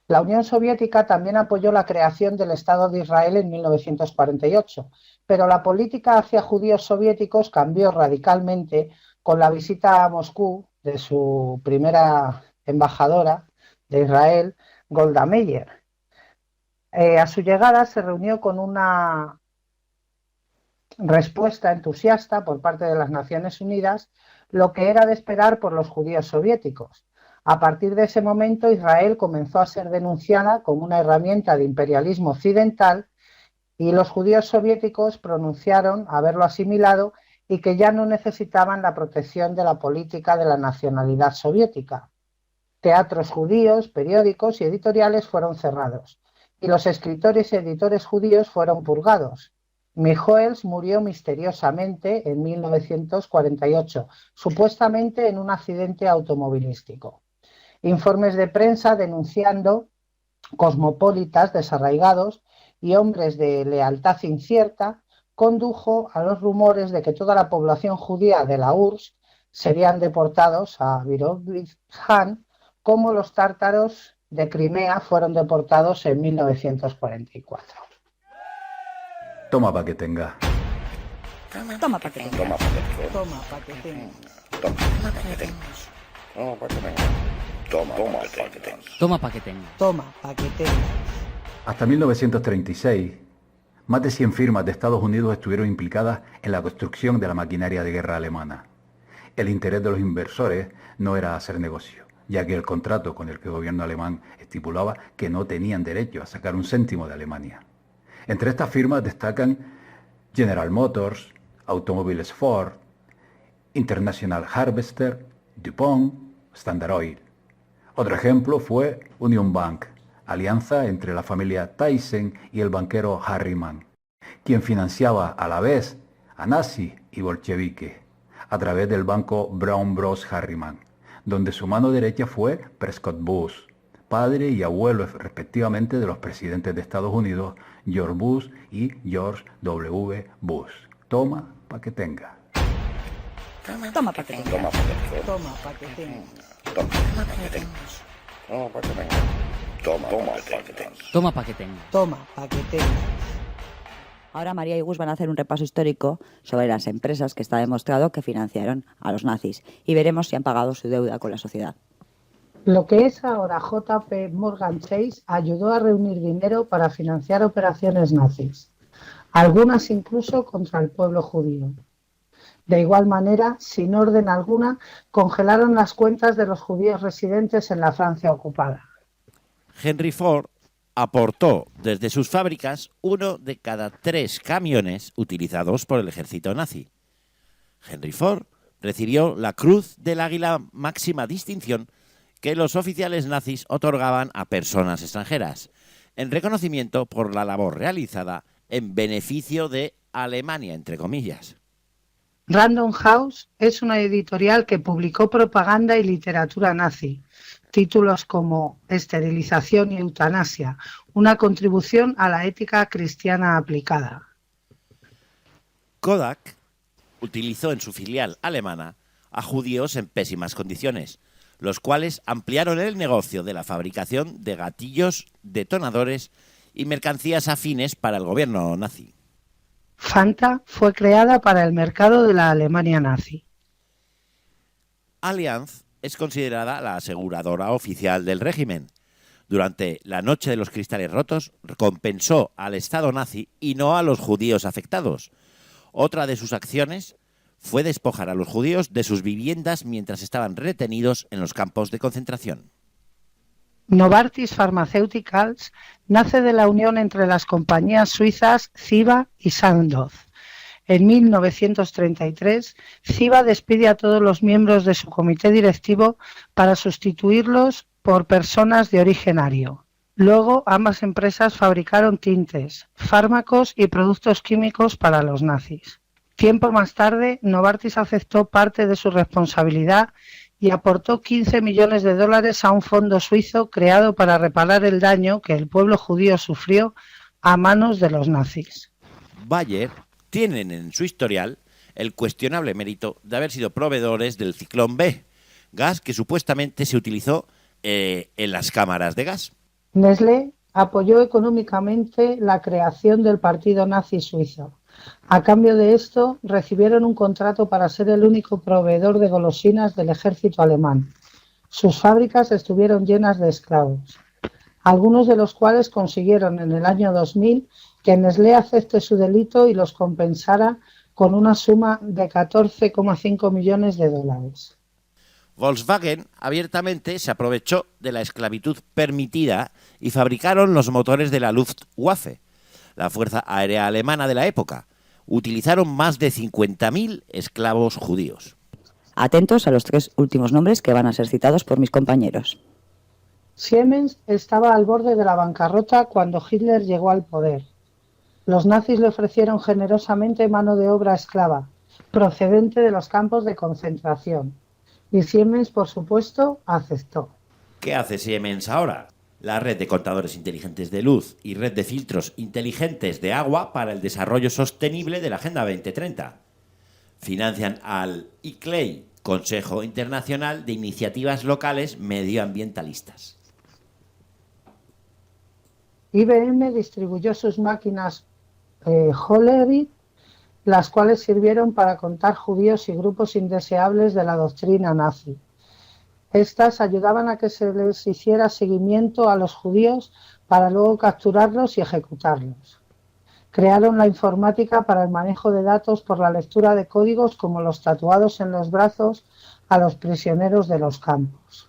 La Unión Soviética también apoyó la creación del Estado de Israel en 1948, pero la política hacia judíos soviéticos cambió radicalmente con la visita a Moscú de su primera embajadora de Israel, Golda Meir. A su llegada se reunió con una respuesta entusiasta por parte de las Naciones Unidas, lo que era de esperar por los judíos soviéticos. A partir de ese momento, Israel comenzó a ser denunciada como una herramienta de imperialismo occidental y los judíos soviéticos pronunciaron haberlo asimilado y que ya no necesitaban la protección de la política de la nacionalidad soviética. Teatros judíos, periódicos y editoriales fueron cerrados, y los escritores y editores judíos fueron purgados. Mijoels murió misteriosamente en 1948, supuestamente en un accidente automovilístico. Informes de prensa denunciando cosmopolitas desarraigados y hombres de lealtad incierta condujo a los rumores de que toda la población judía de la URSS serían deportados a Birobidzhan, como los tártaros de Crimea fueron deportados en 1944. Toma pa' que tenga. Toma pa' que tenga. Toma pa' que tenga. Toma pa' que tenga. Toma pa' que tenga. Toma pa' que tenga. Toma pa' que tenga. Hasta 1936, más de 100 firmas de Estados Unidos estuvieron implicadas en la construcción de la maquinaria de guerra alemana. El interés de los inversores no era hacer negocio, ya que el contrato con el que el gobierno alemán estipulaba que no tenían derecho a sacar un céntimo de Alemania. Entre estas firmas destacan General Motors, Automóviles Ford, International Harvester, DuPont, Standard Oil. Otro ejemplo fue Union Bank, alianza entre la familia Thyssen y el banquero Harriman, quien financiaba a la vez a nazis y bolcheviques a través del banco Brown Bros. Harriman, donde su mano derecha fue Prescott Bush, padre y abuelo respectivamente de los presidentes de Estados Unidos George Bush y George W. Bush. Toma pa' que tenga. Toma pa' que tenga. Toma pa' que tenga. Toma pa' que tenga. Toma pa' que tenga. Toma pa' que tenga. Toma pa' que tenga. Toma pa' que tenga. Ahora María y Gus van a hacer un repaso histórico sobre las empresas que está demostrado que financiaron a los nazis y veremos si han pagado su deuda con la sociedad. Lo que es ahora JP Morgan Chase ayudó a reunir dinero para financiar operaciones nazis, algunas incluso contra el pueblo judío. De igual manera, sin orden alguna, congelaron las cuentas de los judíos residentes en la Francia ocupada. Henry Ford aportó desde sus fábricas 1 de cada 3 camiones utilizados por el ejército nazi. Henry Ford recibió la Cruz del Águila, máxima distinción que los oficiales nazis otorgaban a personas extranjeras, en reconocimiento por la labor realizada en beneficio de Alemania, entre comillas. Random House es una editorial que publicó propaganda y literatura nazi. Títulos como Esterilización y Eutanasia, una contribución a la ética cristiana aplicada. Kodak utilizó en su filial alemana a judíos en pésimas condiciones, los cuales ampliaron el negocio de la fabricación de gatillos, detonadores y mercancías afines para el gobierno nazi. Fanta fue creada para el mercado de la Alemania nazi. Allianz es considerada la aseguradora oficial del régimen. Durante la Noche de los Cristales Rotos recompensó al Estado nazi y no a los judíos afectados. Otra de sus acciones fue despojar a los judíos de sus viviendas mientras estaban retenidos en los campos de concentración. Novartis Pharmaceuticals nace de la unión entre las compañías suizas Ciba y Sandoz. En 1933, Ciba despide a todos los miembros de su comité directivo para sustituirlos por personas de origen ario. Luego, ambas empresas fabricaron tintes, fármacos y productos químicos para los nazis. Tiempo más tarde, Novartis aceptó parte de su responsabilidad y aportó $15 millones a un fondo suizo creado para reparar el daño que el pueblo judío sufrió a manos de los nazis. Bayer tienen en su historial el cuestionable mérito de haber sido proveedores del Ciclón B, gas que supuestamente se utilizó en las cámaras de gas. Nestlé apoyó económicamente la creación del partido nazi suizo. A cambio de esto, recibieron un contrato para ser el único proveedor de golosinas del ejército alemán. Sus fábricas estuvieron llenas de esclavos, algunos de los cuales consiguieron en el año 2000 que Nestlé acepte su delito y los compensara con una suma de $14,5 millones. Volkswagen abiertamente se aprovechó de la esclavitud permitida y fabricaron los motores de la Luftwaffe, la fuerza aérea alemana de la época. Utilizaron más de 50.000 esclavos judíos. Atentos a los 3 últimos nombres que van a ser citados por mis compañeros. Siemens estaba al borde de la bancarrota cuando Hitler llegó al poder. Los nazis le ofrecieron generosamente mano de obra esclava, procedente de los campos de concentración. Y Siemens, por supuesto, aceptó. ¿Qué hace Siemens ahora? La red de contadores inteligentes de luz y red de filtros inteligentes de agua para el desarrollo sostenible de la Agenda 2030. Financian al ICLEI, Consejo Internacional de Iniciativas Locales Medioambientalistas. IBM distribuyó sus máquinas Hollerith, las cuales sirvieron para contar judíos y grupos indeseables de la doctrina nazi. Estas ayudaban a que se les hiciera seguimiento a los judíos para luego capturarlos y ejecutarlos. Crearon la informática para el manejo de datos por la lectura de códigos como los tatuados en los brazos a los prisioneros de los campos.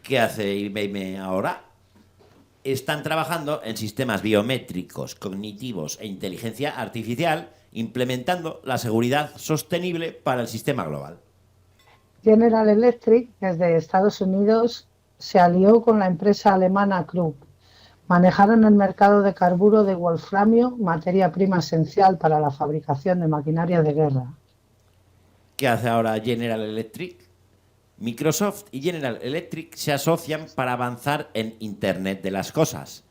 ¿Qué hace IBM ahora? Están trabajando en sistemas biométricos, cognitivos e inteligencia artificial, implementando la seguridad sostenible para el sistema global. General Electric, desde Estados Unidos, se alió con la empresa alemana Krupp. Manejaron el mercado de carburo de wolframio, materia prima esencial para la fabricación de maquinaria de guerra. ¿Qué hace ahora General Electric? Microsoft y General Electric se asocian para avanzar en Internet de las Cosas,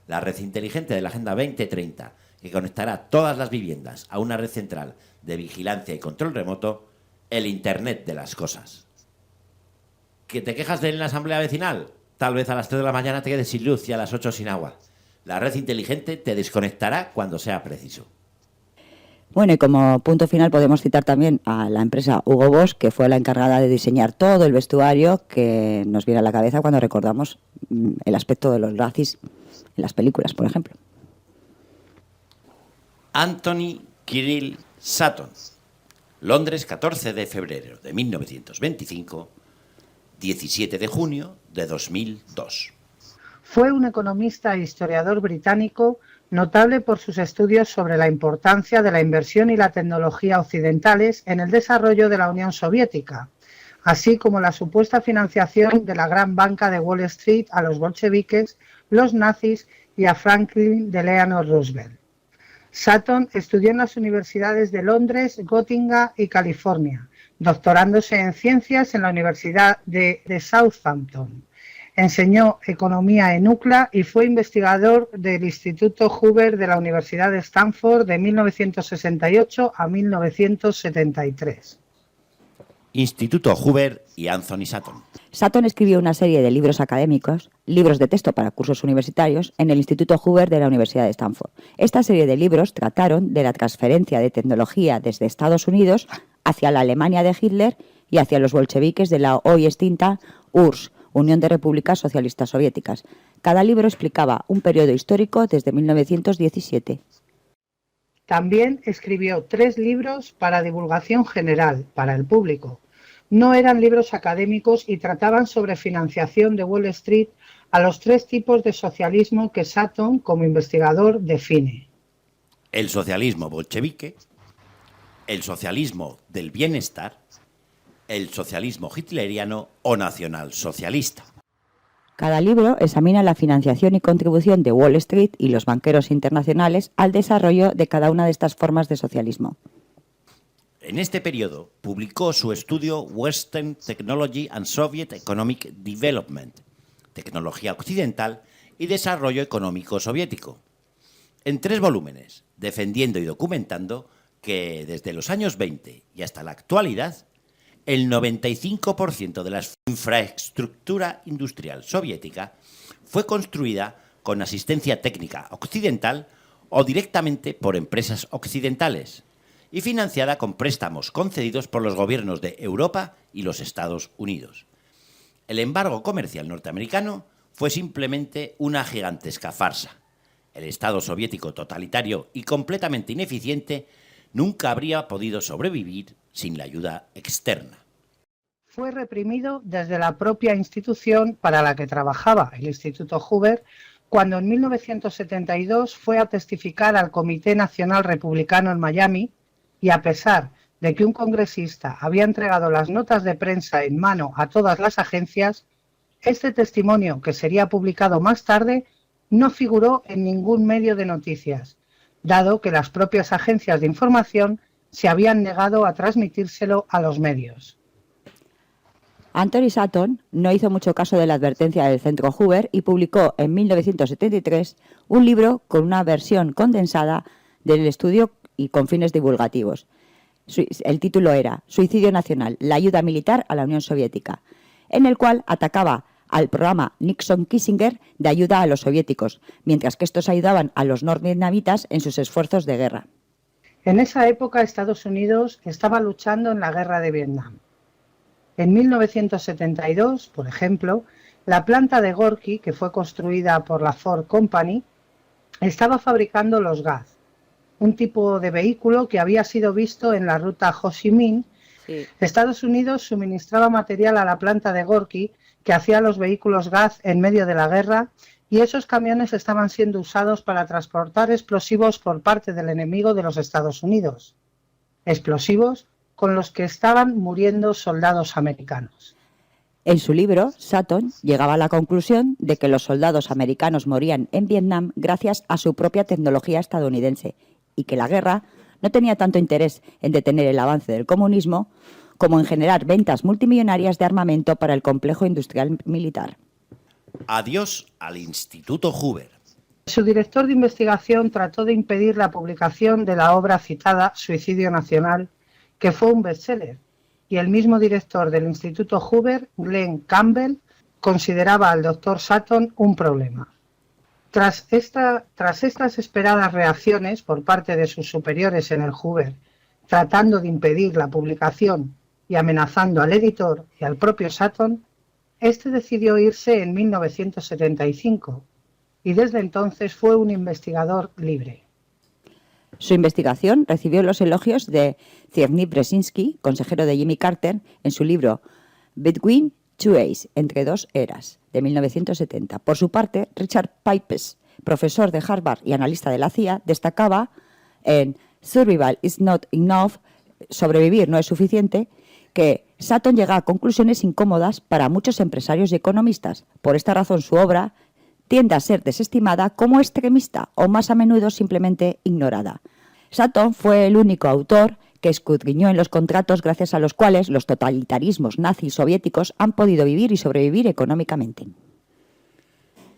la red inteligente de la Agenda 2030, que conectará todas las viviendas a una red central de vigilancia y control remoto, el Internet de las Cosas. ¿Que te quejas de la asamblea vecinal? Tal vez a las 3 de la mañana te quedes sin luz y a las 8 sin agua. La red inteligente te desconectará cuando sea preciso. Bueno, y como punto final podemos citar también a la empresa Hugo Boss, que fue la encargada de diseñar todo el vestuario que nos viene a la cabeza cuando recordamos el aspecto de los nazis en las películas, por ejemplo. Anthony Kirill Sutton, Londres, 14 de febrero de 1925, 17 de junio de 2002. Fue un economista e historiador británico notable por sus estudios sobre la importancia de la inversión y la tecnología occidentales en el desarrollo de la Unión Soviética, así como la supuesta financiación de la gran banca de Wall Street a los bolcheviques, los nazis y a Franklin Delano Roosevelt. Sutton estudió en las universidades de Londres, Gotinga y California, doctorándose en ciencias en la Universidad de Southampton. Enseñó economía en UCLA y fue investigador del Instituto Hoover de la Universidad de Stanford de 1968 a 1973. Instituto Hoover y Anthony Sutton. Sutton escribió una serie de libros académicos, libros de texto para cursos universitarios, en el Instituto Hoover de la Universidad de Stanford. Esta serie de libros trataron de la transferencia de tecnología desde Estados Unidos hacia la Alemania de Hitler y hacia los bolcheviques de la hoy extinta URSS, Unión de Repúblicas Socialistas Soviéticas. Cada libro explicaba un periodo histórico desde 1917. También escribió 3 libros para divulgación general, para el público. No eran libros académicos y trataban sobre financiación de Wall Street a los 3 tipos de socialismo que Sutton, como investigador, define. El socialismo bolchevique, el socialismo del bienestar, el socialismo hitleriano o nacionalsocialista. Cada libro examina la financiación y contribución de Wall Street y los banqueros internacionales al desarrollo de cada una de estas formas de socialismo. En este periodo publicó su estudio Western Technology and Soviet Economic Development, Tecnología Occidental y Desarrollo Económico Soviético, en 3 volúmenes, defendiendo y documentando que desde los años 20 y hasta la actualidad, el 95% de la infraestructura industrial soviética fue construida con asistencia técnica occidental o directamente por empresas occidentales y financiada con préstamos concedidos por los gobiernos de Europa y los Estados Unidos. El embargo comercial norteamericano fue simplemente una gigantesca farsa. El Estado soviético totalitario y completamente ineficiente nunca habría podido sobrevivir sin la ayuda externa. Fue reprimido desde la propia institución para la que trabajaba, el Instituto Hoover, cuando en 1972 fue a testificar al Comité Nacional Republicano en Miami y, a pesar de que un congresista había entregado las notas de prensa en mano a todas las agencias, este testimonio, que sería publicado más tarde, no figuró en ningún medio de noticias, dado que las propias agencias de información se habían negado a transmitírselo a los medios. Anthony Sutton no hizo mucho caso de la advertencia del Centro Hoover y publicó en 1973 un libro con una versión condensada del estudio y con fines divulgativos. El título era Suicidio Nacional, la ayuda militar a la Unión Soviética, en el cual atacaba al programa Nixon-Kissinger de ayuda a los soviéticos, mientras que estos ayudaban a los norvietnamitas en sus esfuerzos de guerra. En esa época Estados Unidos estaba luchando en la guerra de Vietnam. En 1972, por ejemplo, la planta de Gorky, que fue construida por la Ford Company, estaba fabricando los Gaz, un tipo de vehículo que había sido visto en la ruta Ho Chi Minh. Sí. Estados Unidos suministraba material a la planta de Gorky, que hacía los vehículos Gaz en medio de la guerra, y esos camiones estaban siendo usados para transportar explosivos por parte del enemigo de los Estados Unidos. Explosivos con los que estaban muriendo soldados americanos. En su libro, Sutton llegaba a la conclusión de que los soldados americanos morían en Vietnam gracias a su propia tecnología estadounidense y que la guerra no tenía tanto interés en detener el avance del comunismo como en generar ventas multimillonarias de armamento para el complejo industrial militar. Adiós al Instituto Hoover. Su director de investigación trató de impedir la publicación de la obra citada, Suicidio Nacional, que fue un bestseller, y el mismo director del Instituto Hoover, Glenn Campbell, consideraba al Dr. Sutton un problema. Tras estas esperadas reacciones por parte de sus superiores en el Hoover, tratando de impedir la publicación y amenazando al editor y al propio Sutton, este decidió irse en 1975 y desde entonces fue un investigador libre. Su investigación recibió los elogios de Zbigniew Brzezinski, consejero de Jimmy Carter, en su libro Between Two Ages, entre dos eras, de 1970. Por su parte, Richard Pipes, profesor de Harvard y analista de la CIA, destacaba en Survival is not enough, sobrevivir no es suficiente, que Sutton llega a conclusiones incómodas para muchos empresarios y economistas. Por esta razón, su obra tiende a ser desestimada como extremista o más a menudo simplemente ignorada. Sutton fue el único autor que escudriñó en los contratos gracias a los cuales los totalitarismos nazis soviéticos han podido vivir y sobrevivir económicamente.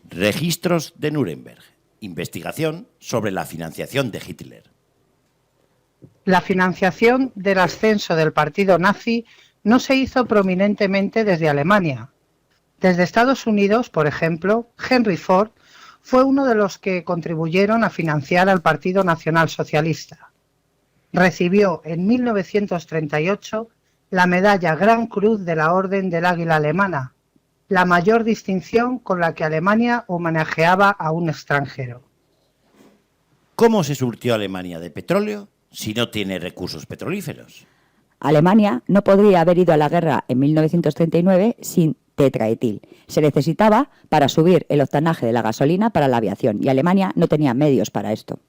Registros de Nuremberg. Investigación sobre la financiación de Hitler. La financiación del ascenso del partido nazi no se hizo prominentemente desde Alemania. Desde Estados Unidos, por ejemplo, Henry Ford fue uno de los que contribuyeron a financiar al Partido Nacional Socialista. Recibió en 1938 la medalla Gran Cruz de la Orden del Águila Alemana, la mayor distinción con la que Alemania homenajeaba a un extranjero. ¿Cómo se surtió Alemania de petróleo si no tiene recursos petrolíferos? Alemania no podría haber ido a la guerra en 1939 sin tetraetil. Se necesitaba para subir el octanaje de la gasolina para la aviación y Alemania no tenía medios para esto.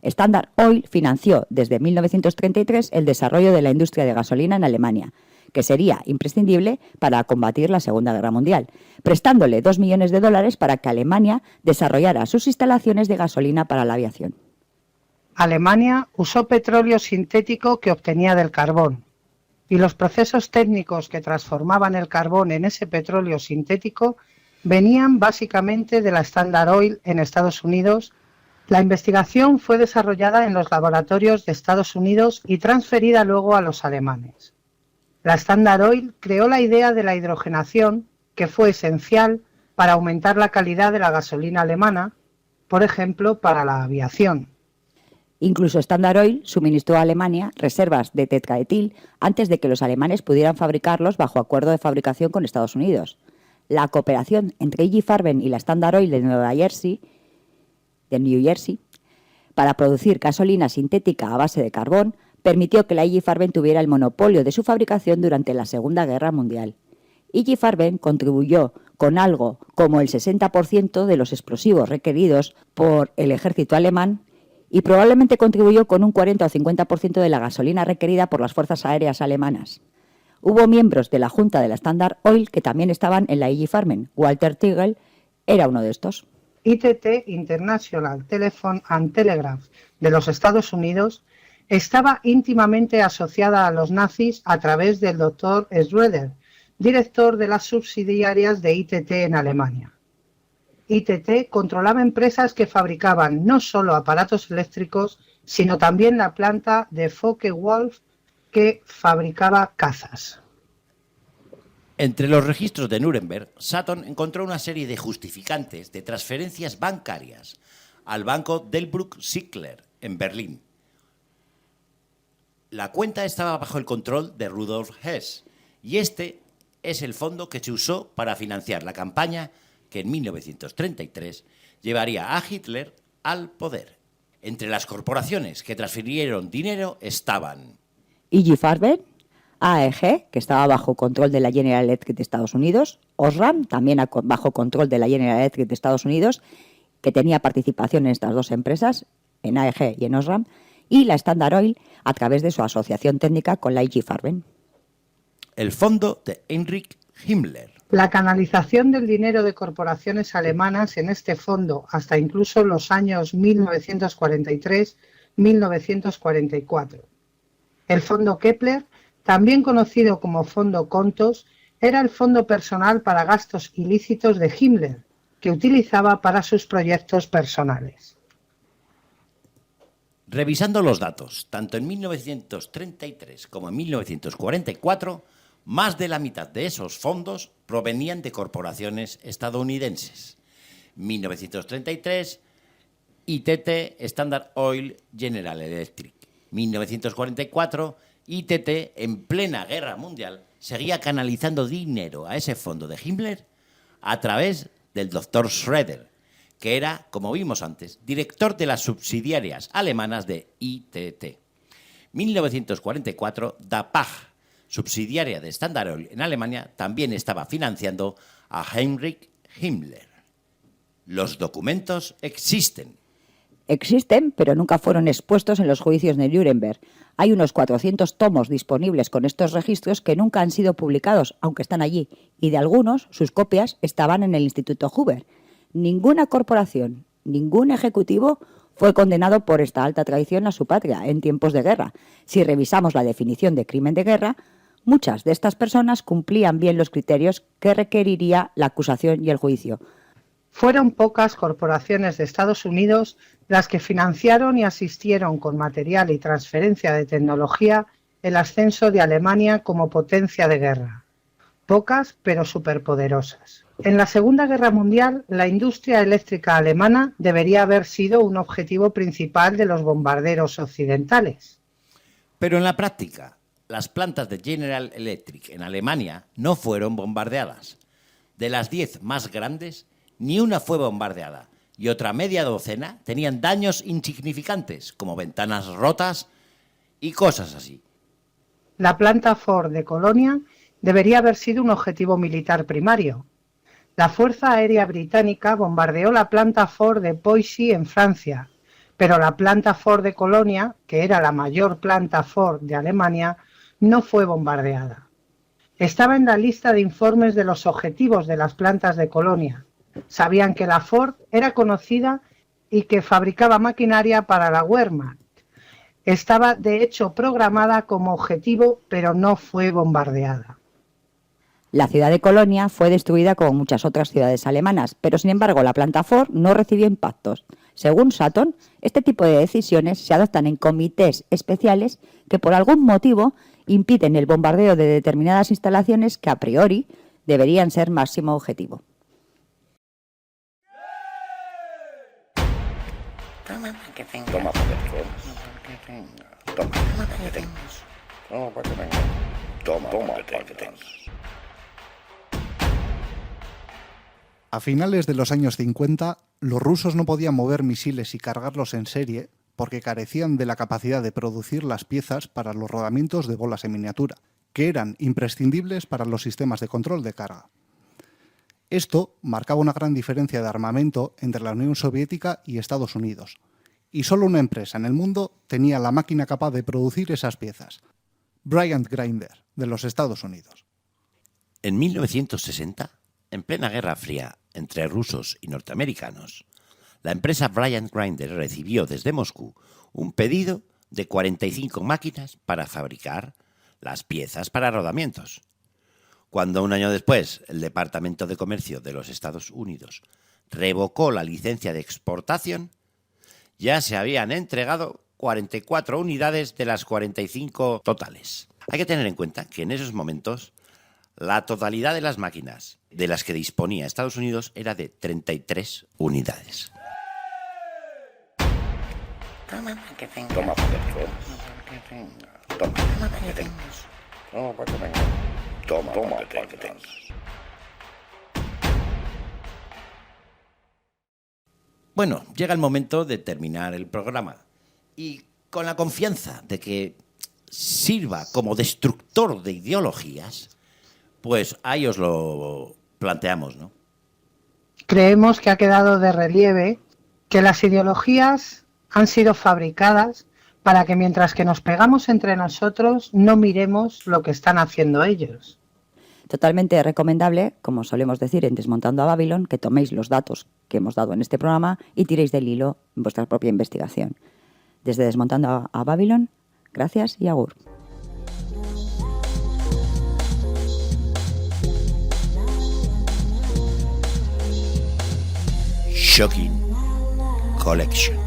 Standard Oil financió desde 1933 el desarrollo de la industria de gasolina en Alemania, que sería imprescindible para combatir la Segunda Guerra Mundial, prestándole $2 millones para que Alemania desarrollara sus instalaciones de gasolina para la aviación. Alemania usó petróleo sintético que obtenía del carbón, y los procesos técnicos que transformaban el carbón en ese petróleo sintético venían básicamente de la Standard Oil en Estados Unidos. La investigación fue desarrollada en los laboratorios de Estados Unidos y transferida luego a los alemanes. La Standard Oil creó la idea de la hidrogenación, que fue esencial para aumentar la calidad de la gasolina alemana, por ejemplo, para la aviación. Incluso Standard Oil suministró a Alemania reservas de tetraetil antes de que los alemanes pudieran fabricarlos bajo acuerdo de fabricación con Estados Unidos. La cooperación entre IG Farben y la Standard Oil de New Jersey para producir gasolina sintética a base de carbón permitió que la IG Farben tuviera el monopolio de su fabricación durante la Segunda Guerra Mundial. IG Farben contribuyó con algo como el 60% de los explosivos requeridos por el ejército alemán y probablemente contribuyó con un 40 o 50% de la gasolina requerida por las fuerzas aéreas alemanas. Hubo miembros de la junta de la Standard Oil que también estaban en la IG Farben. Walter Teagle era uno de estos. ITT, International Telephone and Telegraph, de los Estados Unidos, estaba íntimamente asociada a los nazis a través del Dr. Schröder, director de las subsidiarias de ITT en Alemania. ITT controlaba empresas que fabricaban no solo aparatos eléctricos, sino también la planta de Focke-Wulf que fabricaba cazas. Entre los registros de Nuremberg, Sutton encontró una serie de justificantes de transferencias bancarias al banco Delbrück-Sickler en Berlín. La cuenta estaba bajo el control de Rudolf Hess y este es el fondo que se usó para financiar la campaña que en 1933 llevaría a Hitler al poder. Entre las corporaciones que transfirieron dinero estaban IG Farben, AEG, que estaba bajo control de la General Electric de Estados Unidos, Osram, también bajo control de la General Electric de Estados Unidos, que tenía participación en estas dos empresas, en AEG y en Osram, y la Standard Oil a través de su asociación técnica con la IG Farben. El fondo de Heinrich Himmler. La canalización del dinero de corporaciones alemanas en este fondo hasta incluso los años 1943-1944. El fondo Kepler, también conocido como fondo Contos, era el fondo personal para gastos ilícitos de Himmler, que utilizaba para sus proyectos personales. Revisando los datos, tanto en 1933 como en 1944, más de la mitad de esos fondos provenían de corporaciones estadounidenses. 1933, ITT, Standard Oil, General Electric. 1944, ITT, en plena guerra mundial, seguía canalizando dinero a ese fondo de Himmler a través del Dr. Schröder, que era, como vimos antes, director de las subsidiarias alemanas de ITT. 1944, DAPAG, subsidiaria de Standard Oil en Alemania, también estaba financiando a Heinrich Himmler. Los documentos existen. Existen, pero nunca fueron expuestos en los juicios de Nuremberg. Hay unos 400 tomos disponibles con estos registros que nunca han sido publicados, aunque están allí, y de algunos, sus copias estaban en el Instituto Hoover. Ninguna corporación, ningún ejecutivo fue condenado por esta alta traición a su patria en tiempos de guerra. Si revisamos la definición de crimen de guerra, muchas de estas personas cumplían bien los criterios que requeriría la acusación y el juicio. Fueron pocas corporaciones de Estados Unidos las que financiaron y asistieron con material y transferencia de tecnología el ascenso de Alemania como potencia de guerra. Pocas, pero superpoderosas. En la Segunda Guerra Mundial, la industria eléctrica alemana debería haber sido un objetivo principal de los bombarderos occidentales. Pero en la práctica, las plantas de General Electric en Alemania no fueron bombardeadas. De las 10 más grandes, ni una fue bombardeada y otra media docena tenían daños insignificantes, como ventanas rotas y cosas así. La planta Ford de Colonia debería haber sido un objetivo militar primario. La Fuerza Aérea Británica bombardeó la planta Ford de Poissy en Francia, pero la planta Ford de Colonia, que era la mayor planta Ford de Alemania, no fue bombardeada. Estaba en la lista de informes de los objetivos de las plantas de Colonia. Sabían que la Ford era conocida y que fabricaba maquinaria para la Wehrmacht. Estaba, de hecho, programada como objetivo, pero no fue bombardeada. La ciudad de Colonia fue destruida como muchas otras ciudades alemanas, pero sin embargo la planta Ford no recibió impactos. Según Sutton, este tipo de decisiones se adoptan en comités especiales que por algún motivo impiden el bombardeo de determinadas instalaciones que a priori deberían ser máximo objetivo. Toma para que tengas. Toma para que tengas. Toma para que tengas. Toma para que tengas. Toma para que tengas. A finales de los años 50, los rusos no podían mover misiles y cargarlos en serie porque carecían de la capacidad de producir las piezas para los rodamientos de bolas en miniatura, que eran imprescindibles para los sistemas de control de carga. Esto marcaba una gran diferencia de armamento entre la Unión Soviética y Estados Unidos, y solo una empresa en el mundo tenía la máquina capaz de producir esas piezas: Bryant Grinder, de los Estados Unidos. En 1960, en plena Guerra Fría entre rusos y norteamericanos, la empresa Bryant Grinder recibió desde Moscú un pedido de 45 máquinas para fabricar las piezas para rodamientos. Cuando un año después el Departamento de Comercio de los Estados Unidos revocó la licencia de exportación, ya se habían entregado 44 unidades de las 45 totales. Hay que tener en cuenta que en esos momentos la totalidad de las máquinas de las que disponía Estados Unidos era de 33 unidades. Toma para que tengas. Toma para que tengas. Toma para que tengas. Toma para que tengas. Toma para que tengas. Bueno, llega el momento de terminar el programa y con la confianza de que sirva como destructor de ideologías, pues ahí os lo planteamos, ¿no? Creemos que ha quedado de relieve que las ideologías han sido fabricadas para que mientras que nos pegamos entre nosotros no miremos lo que están haciendo ellos. Totalmente recomendable, como solemos decir en Desmontando a Babylon, que toméis los datos que hemos dado en este programa y tiréis del hilo en vuestra propia investigación. Desde Desmontando a Babylon, gracias y agur. Shocking Collection.